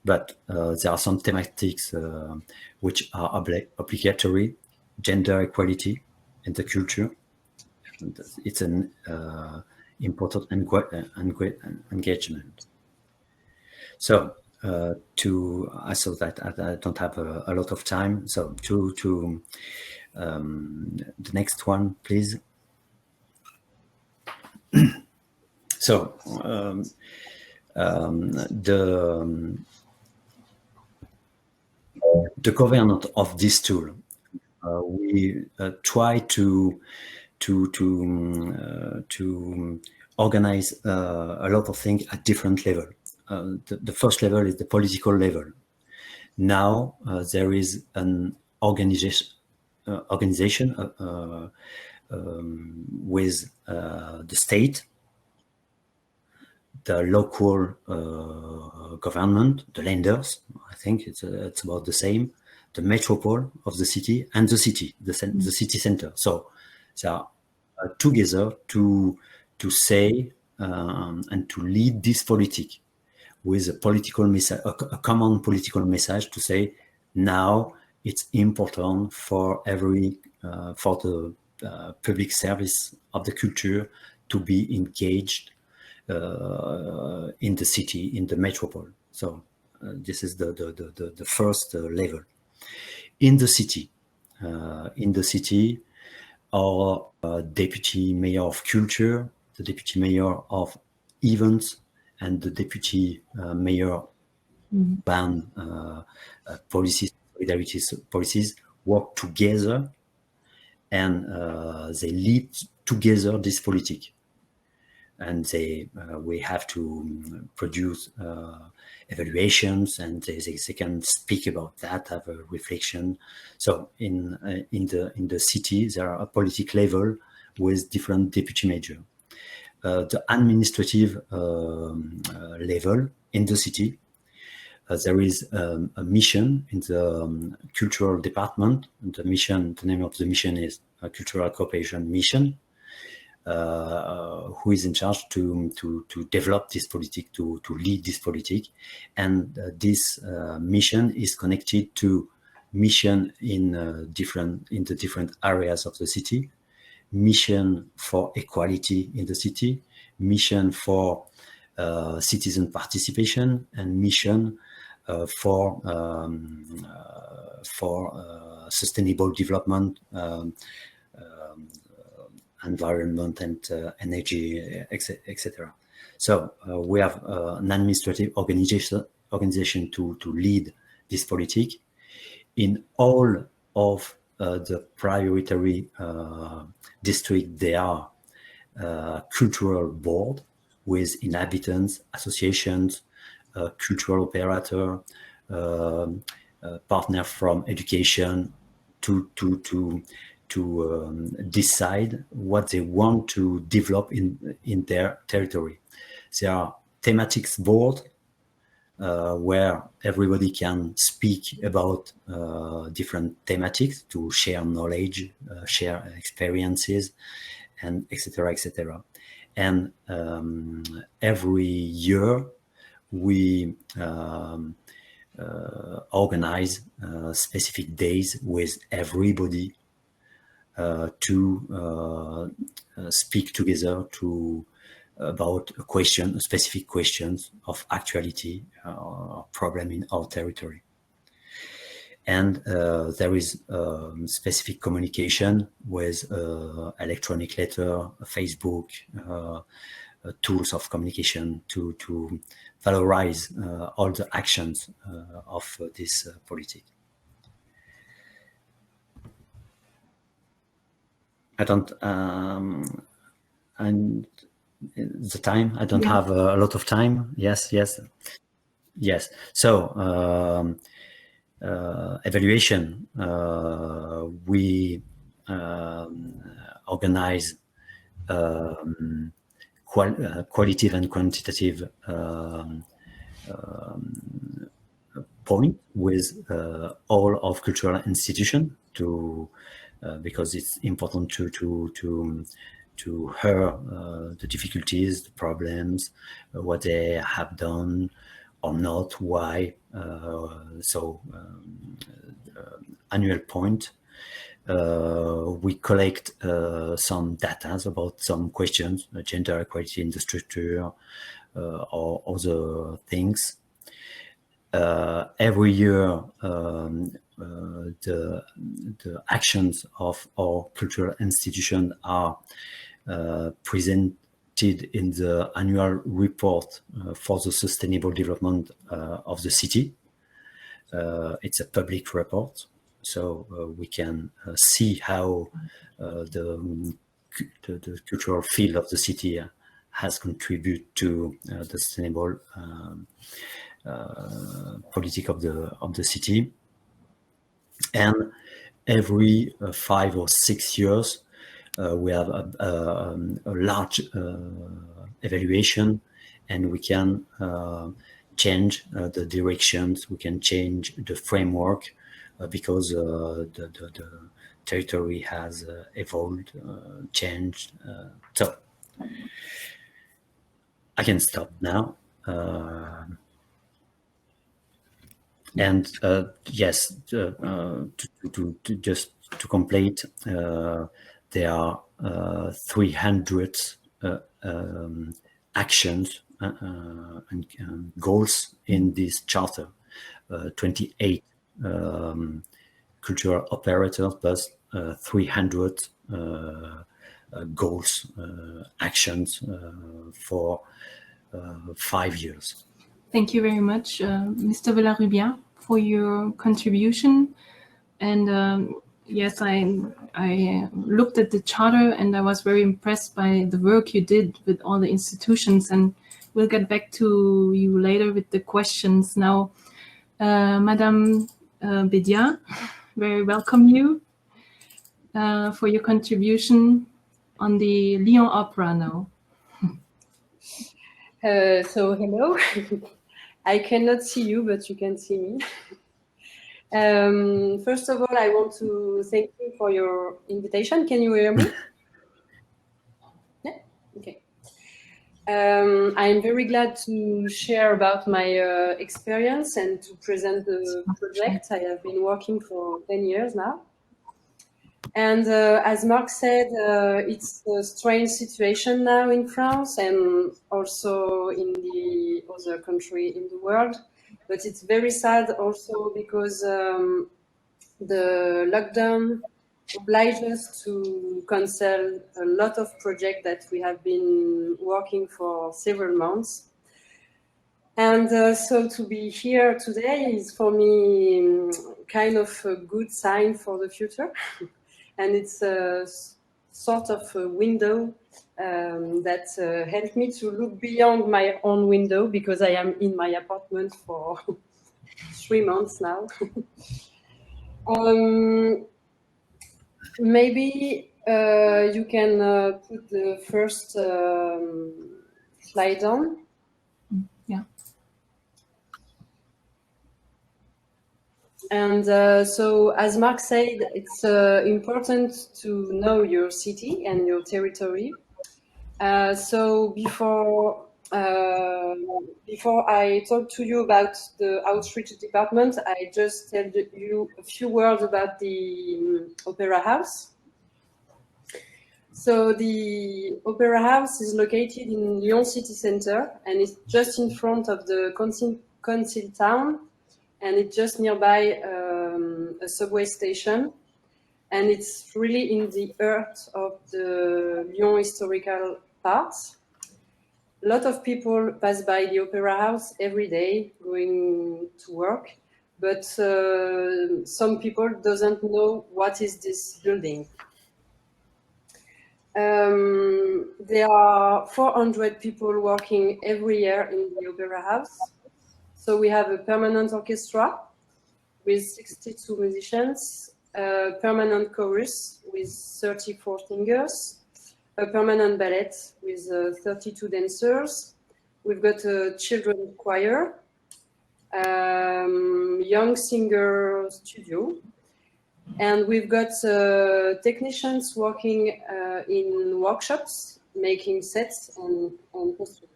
But there are some thematics which are obligatory: gender equality and the culture. It's an important engagement. So I saw that I don't have a lot of time. So to the next one, please. So the governance of this tool, we try to organize a lot of things at different level. The first level is the political level. Now there is an organization with the state, the local government, the lenders. I think it's about the same. The metropole of the city and the city, the city center. So they are together to say and to lead this politic with a political message, a common political message to say now it's important for every for the public service of the culture to be engaged in the city, in the metropole. So this is the first level. In the city, our deputy mayor of culture, the deputy mayor of events, and the deputy mayor ban policies, solidarity policies work together, and they lead together this politic. And we have to produce evaluations, and they can speak about that, have a reflection. So in the city, there are a political level with different deputy mayor. The administrative level in the city, there is a mission in the cultural department. The name of the mission is Cultural Cooperation Mission, who is in charge to develop this politic, to lead this politic. And this mission is connected to mission in the different areas of the city, mission for equality in the city, mission for citizen participation, and mission for sustainable development, environment, and energy, etc. So we have an administrative organization to lead this politic. In all of the priority district, there are cultural board with inhabitants, associations, cultural operator, partner from education to decide what they want to develop in their territory. There are thematics board where everybody can speak about different thematics to share knowledge, share experiences, and etc., etc. And every year we organize specific days with everybody to speak together about specific questions of actuality or problem in our territory. And there is specific communication with electronic letter, Facebook, tools of communication to valorize all the actions of this politic. I don't, and the time, I don't have a lot of time. Yes. So evaluation, we organize qualitative and quantitative point with all of cultural institutions because it's important to hear the difficulties, the problems, what they have done or not, why. So annual point. We collect some data about some questions, gender equality in the structure, or other things. Every year, the actions of our cultural institution are presented in the annual report for the sustainable development of the city. It's a public report, so we can see how the cultural field of the city has contributed to the sustainable politic of the city. And every 5 or 6 years, we have a large evaluation, and we can change the directions, we can change the framework, because the territory has evolved, changed. So I can stop now. And yes, just to complete, there are 300 actions and goals in this charter, 28 cultural operators plus 300 goals, actions for 5 years. Thank you very much, Mr. Villarubias, for your contribution. And yes, I looked at the charter and I was very impressed by the work you did with all the institutions, and we'll get back to you later with the questions. Now, Madame Bédiat, very welcome you for your contribution on the Lyon Opera now. So hello, I cannot see you, but you can see me. First of all, I want to thank you for your invitation. Can you hear me? Yeah, okay. I'm very glad to share about my experience and to present the project. I have been working for 10 years now. And as Marc said, it's a strange situation now in France and also in the other country in the world. But it's very sad also because the lockdown obliged us to cancel a lot of projects that we have been working for several months. And so to be here today is for me kind of a good sign for the future. And it's a sort of a window that helped me to look beyond my own window, because I am in my apartment for 3 months now. Maybe you can put the first slide on. Yeah. And so, as Marc said, it's important to know your city and your territory. So before I talk to you about the outreach department, I just tell you a few words about the Opera House. So the Opera House is located in Lyon city center, and it's just in front of the council town, and it's just nearby a subway station. And it's really in the heart of the Lyon historical part. A lot of people pass by the Opera House every day going to work, but some people doesn't know what is this building. There are 400 people working every year in the Opera House. So we have a permanent orchestra with 62 musicians, a permanent chorus with 34 singers, a permanent ballet with 32 dancers. We've got a children's choir, young singer studio, and we've got technicians working in workshops, making sets and costumes.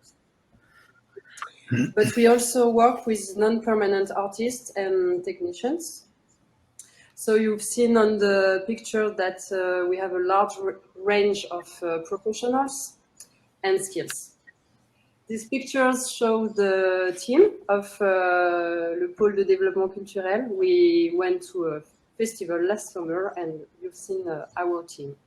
But we also work with non-permanent artists and technicians. So you've seen on the picture that we have a large range of professionals and skills. These pictures show the team of le pôle de développement culturel. We went to a festival last summer, and you've seen our team.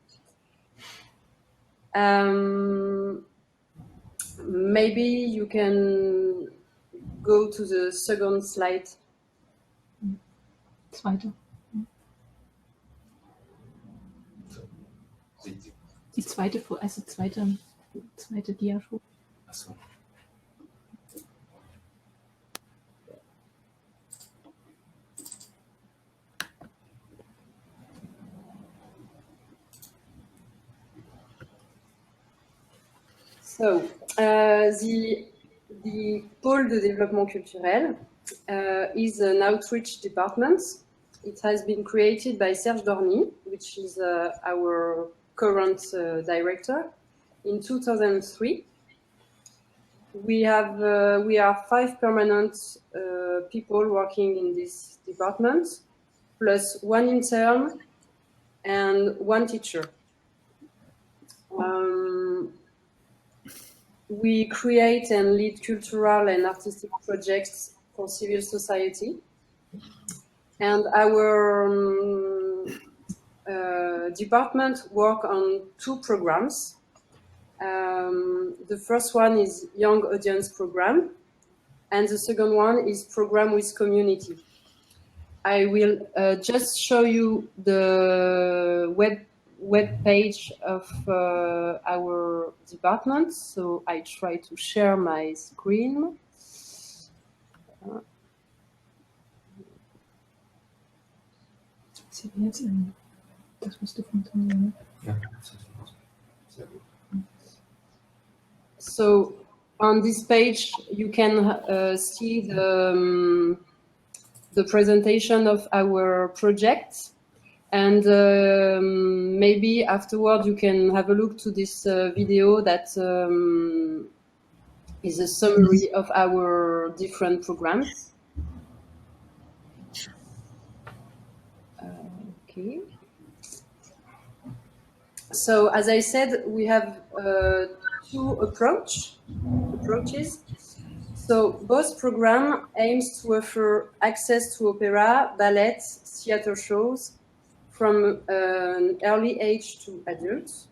Maybe you can go to the second slide. Zweite. Die zweite, also zweite Dia-Show. Achso. So, the pôle de développement culturel is an outreach department. It has been created by Serge Dorny, which is our current director, in 2003. We are 5 permanent people working in this department, plus 1 intern and 1 teacher. we create and lead cultural and artistic projects for civil society. And our department work on 2 programs. The first one is Young Audience Program, and the second one is Program with Community. I will just show you the web page of our department. So I try to share my screen. So on this page, you can see the presentation of our project, and maybe afterward you can have a look to this video that is a summary of our different programs. Okay. So as I said, we have 2 approaches. So both program aims to offer access to opera, ballet, theater shows from an early age to adults.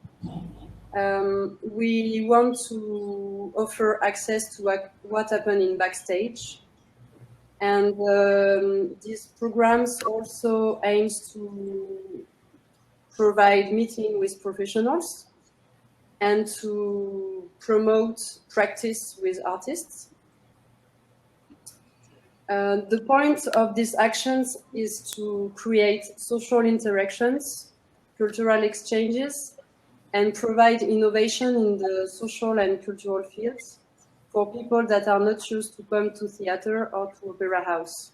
We want to offer access to what happened in backstage. And these programs also aims to provide meeting with professionals and to promote practice with artists. The point of these actions is to create social interactions, cultural exchanges, and provide innovation in the social and cultural fields for people that are not used to come to theater or to opera house.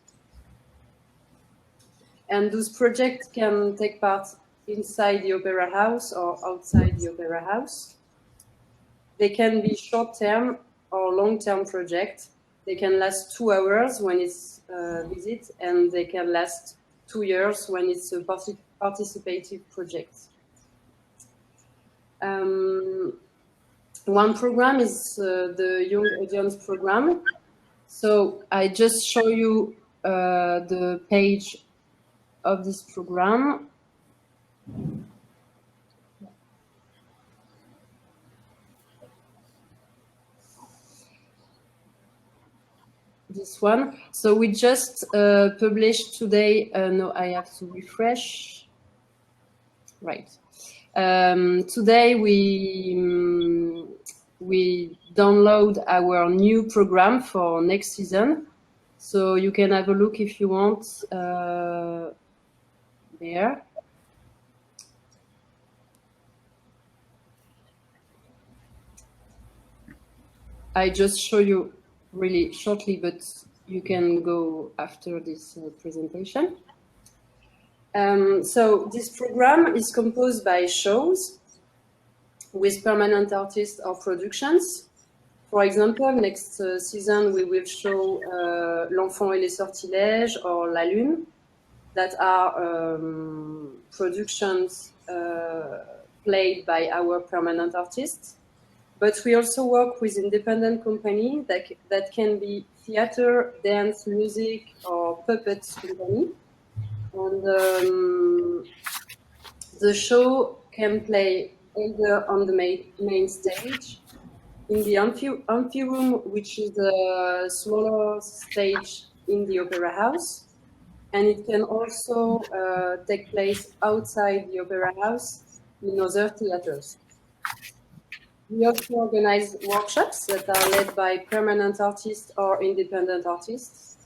And those projects can take part inside the opera house or outside the opera house. They can be short-term or long-term projects. They can last 2 hours when it's a visit, and they can last 2 years when it's a participative project. One program is the Young Audience Program. So I just show you the page of this program. This one. So we just published today. No, I have to refresh. Right. Today we download our new program for next season. So you can have a look if you want there. I just show you really shortly, but you can go after this presentation. So this program is composed by shows with permanent artists or productions. For example, next season we will show L'Enfant et les Sortilèges or La Lune, that are productions played by our permanent artists. But we also work with independent companies that can be theater, dance, music, or puppet company. And the show can play either on the main stage, in the amphi room, which is the smaller stage in the opera house, and it can also take place outside the opera house in other theaters. We also organize workshops that are led by permanent artists or independent artists,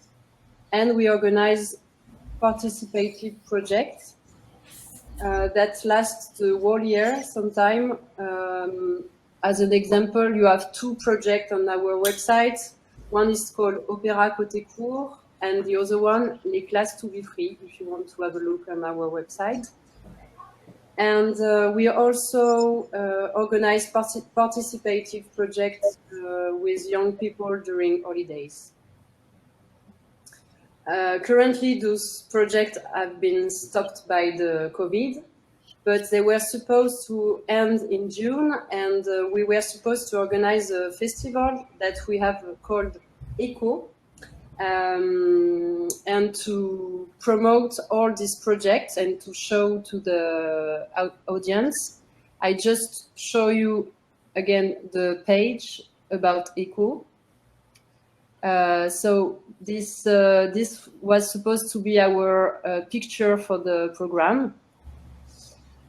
and we organize participative projects that last the whole year sometime. As an example, you have 2 projects on our website. One is called Opéra Côté Court, and the other one, Les Classes to be Free, if you want to have a look on our website. And we also organize participative projects with young people during holidays. Currently, those projects have been stopped by the COVID, but they were supposed to end in June, and we were supposed to organize a festival that we have called ECHO, and to promote all these projects and to show to the audience. I just show you again the page about ECHO. So this was supposed to be our picture for the program,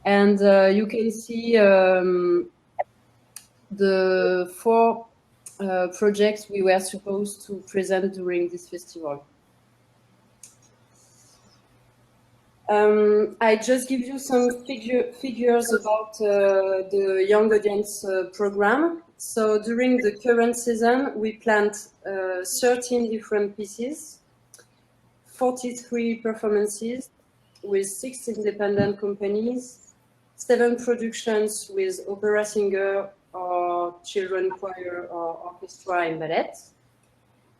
and you can see the 4 projects we were supposed to present during this festival. I just give you some figures about the Young Audience program. So during the current season, we planned 13 different pieces, 43 performances with 6 independent companies, 7 productions with opera singer or children choir or orchestra and ballet.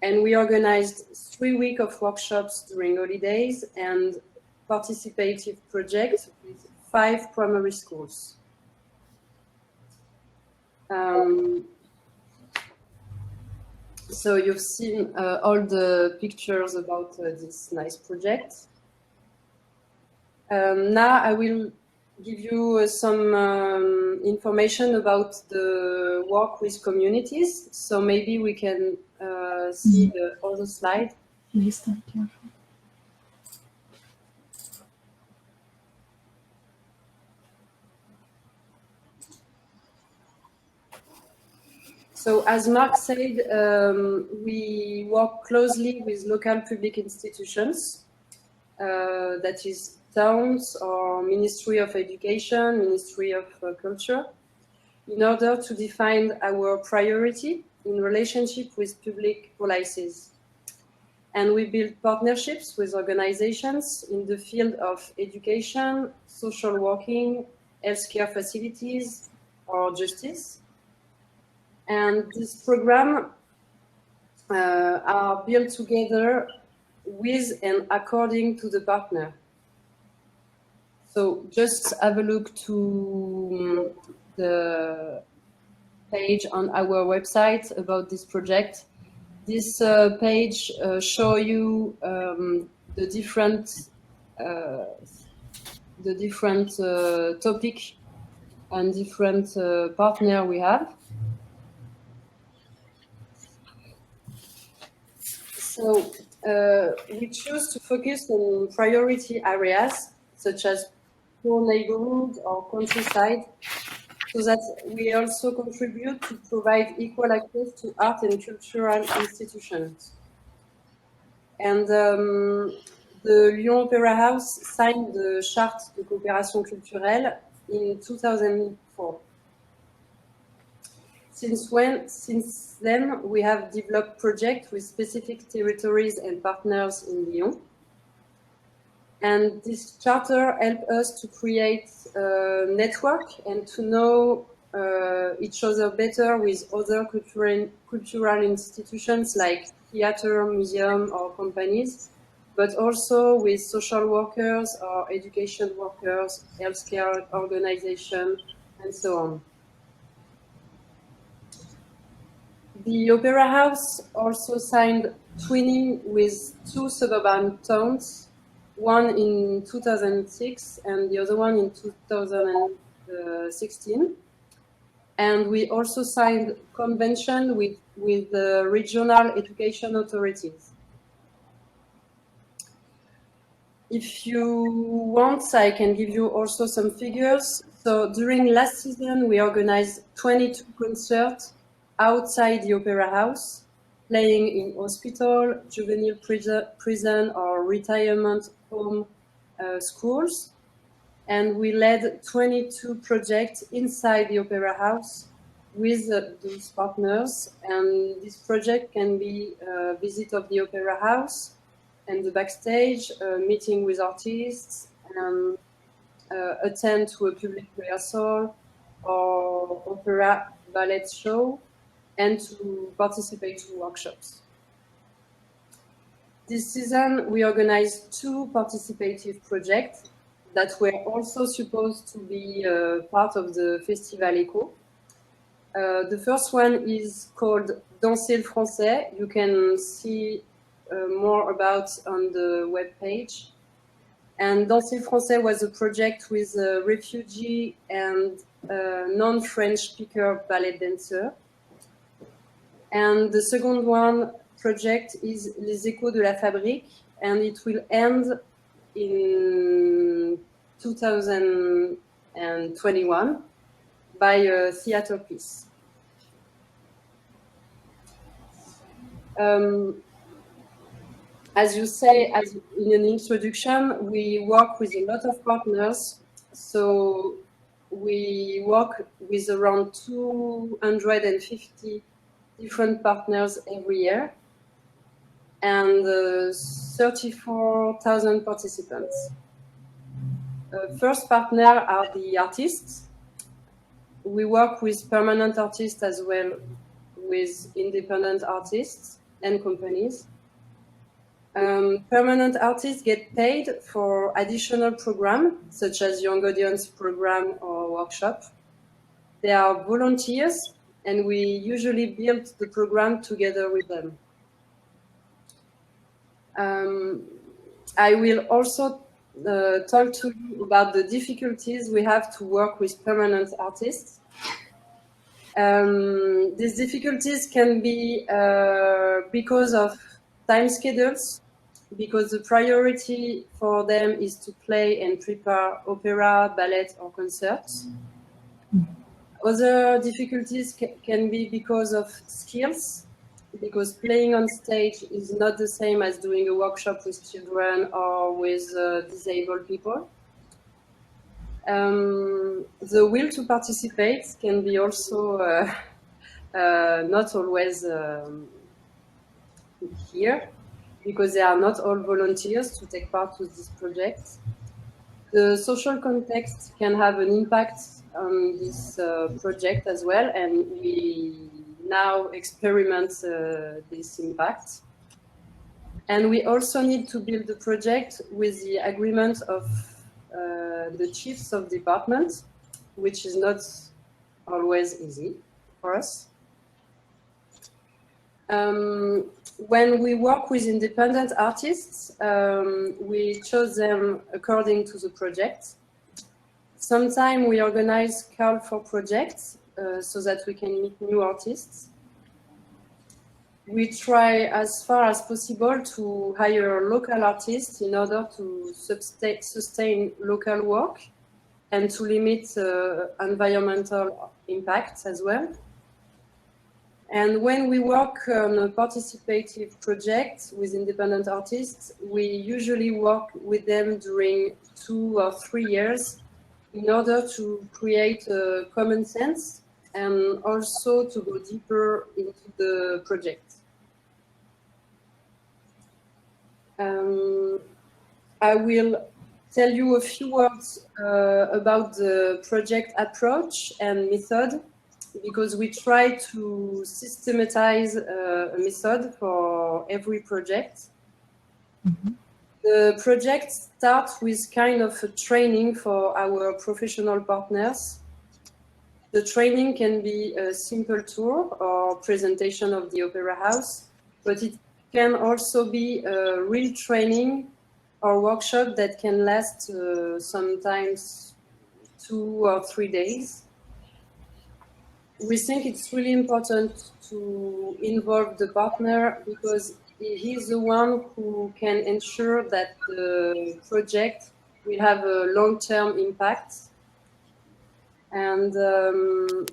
And we organized 3 weeks of workshops during holidays and participative projects with 5 primary schools. So you've seen all the pictures about this nice project. Now I will give you some information about the work with communities. So maybe we can see the other slide. So as Marc said, we work closely with local public institutions, that is towns or Ministry of Education, Ministry of Culture, in order to define our priority in relationship with public policies. And we build partnerships with organizations in the field of education, social working, healthcare facilities, or justice. And this program are built together with and according to the partner. So just have a look to the page on our website about this project. This page show you the different topic and different partner we have. So we choose to focus on priority areas such as poor neighborhood or countryside, so that we also contribute to provide equal access to art and cultural institutions. And the Lyon Opera House signed the Charte de coopération culturelle in 2004. Since then, we have developed projects with specific territories and partners in Lyon. And this charter helped us to create a network and to know each other better with other cultural institutions like theater, museum, or companies, but also with social workers or education workers, healthcare organizations, and so on. The Opera House also signed twinning with 2 suburban towns, one in 2006 and the other one in 2016. And we also signed convention with the regional education authorities. If you want, I can give you also some figures. So during last season, we organized 22 concerts outside the Opera House, playing in hospital, juvenile prison or retirement home schools. And we led 22 projects inside the Opera House with those partners. And this project can be a visit of the Opera House and the backstage, meeting with artists, and attend to a public rehearsal or opera ballet show, and to participate to workshops. This season, we organized 2 participative projects. that were also supposed to be part of the Festival Echo. The first one is called Danser le Français. You can see more about on the webpage. And Danser le Français was a project with a refugee and non-French speaker ballet dancer. And the second one project is Les Échos de la Fabrique, and it will end in 2021 by a theater piece. As you say, as in an introduction, we work with a lot of partners. So we work with around 250 different partners every year and 34,000 participants. First partner are the artists. We work with permanent artists as well with independent artists and companies. Permanent artists get paid for additional programs, such as young audience program or workshop. They are volunteers, and we usually build the program together with them. I will also talk to you about the difficulties we have to work with permanent artists. These difficulties can be because of time schedules, because the priority for them is to play and prepare opera, ballet, or concerts. Other difficulties can be because of skills, because playing on stage is not the same as doing a workshop with children or with disabled people. The will to participate can be also not always here, because they are not all volunteers to take part with this project. The social context can have an impact on this project as well, and we now experiment this impact. And we also need to build the project with the agreement of the chiefs of departments, which is not always easy for us. When we work with independent artists, we choose them according to the project. Sometimes we organize call for projects so that we can meet new artists. We try as far as possible to hire local artists in order to sustain local work and to limit environmental impacts as well. And when we work on a participative project with independent artists, we usually work with them during 2 or 3 years in order to create a common sense and also to go deeper into the project. I will tell you a few words about the project approach and method, because we try to systematize a method for every project. Mm-hmm. The project starts with kind of a training for our professional partners. The training can be a simple tour or presentation of the opera house, but it can also be a real training or workshop that can last sometimes 2 or 3 days. We think it's really important to involve the partner because he's the one who can ensure that the project will have a long-term impact. And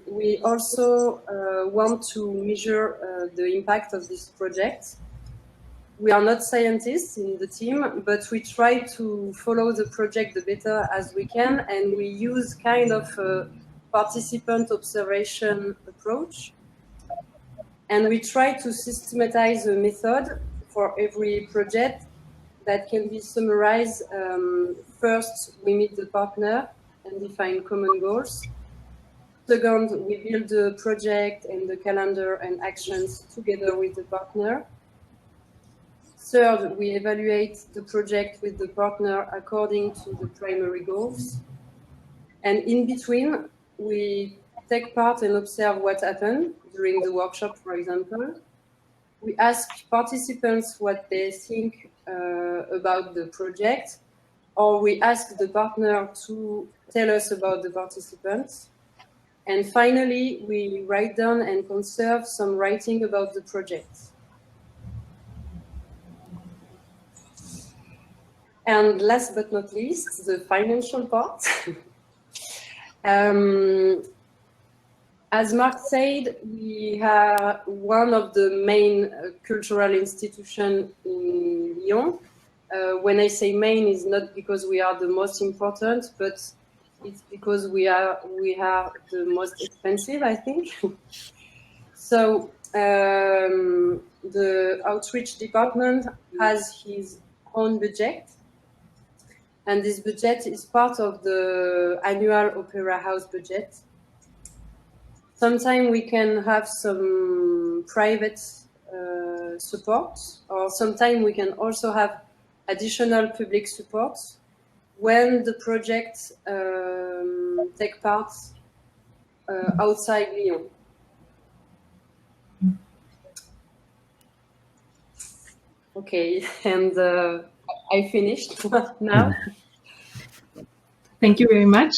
we also want to measure the impact of this project. We are not scientists in the team, but we try to follow the project the better as we can, and we use kind of a participant observation approach. And we try to systematize a method for every project that can be summarized. First, we meet the partner and define common goals. Second, we build the project and the calendar and actions together with the partner. Third, we evaluate the project with the partner according to the primary goals. And in between, we take part and observe what happened during the workshop, for example. We ask participants what they think about the project, or we ask the partner to tell us about the participants. And finally, we write down and conserve some writing about the project. And last but not least, the financial part. As Marc said, we are one of the main cultural institutions in Lyon. When I say main, it's not because we are the most important, but it's because we are the most expensive, I think. So the outreach department has his own budget, and this budget is part of the annual opera house budget. Sometimes we can have some private support, or sometimes we can also have additional public support when the project take part outside Lyon. Okay, and I finished now. Thank you very much.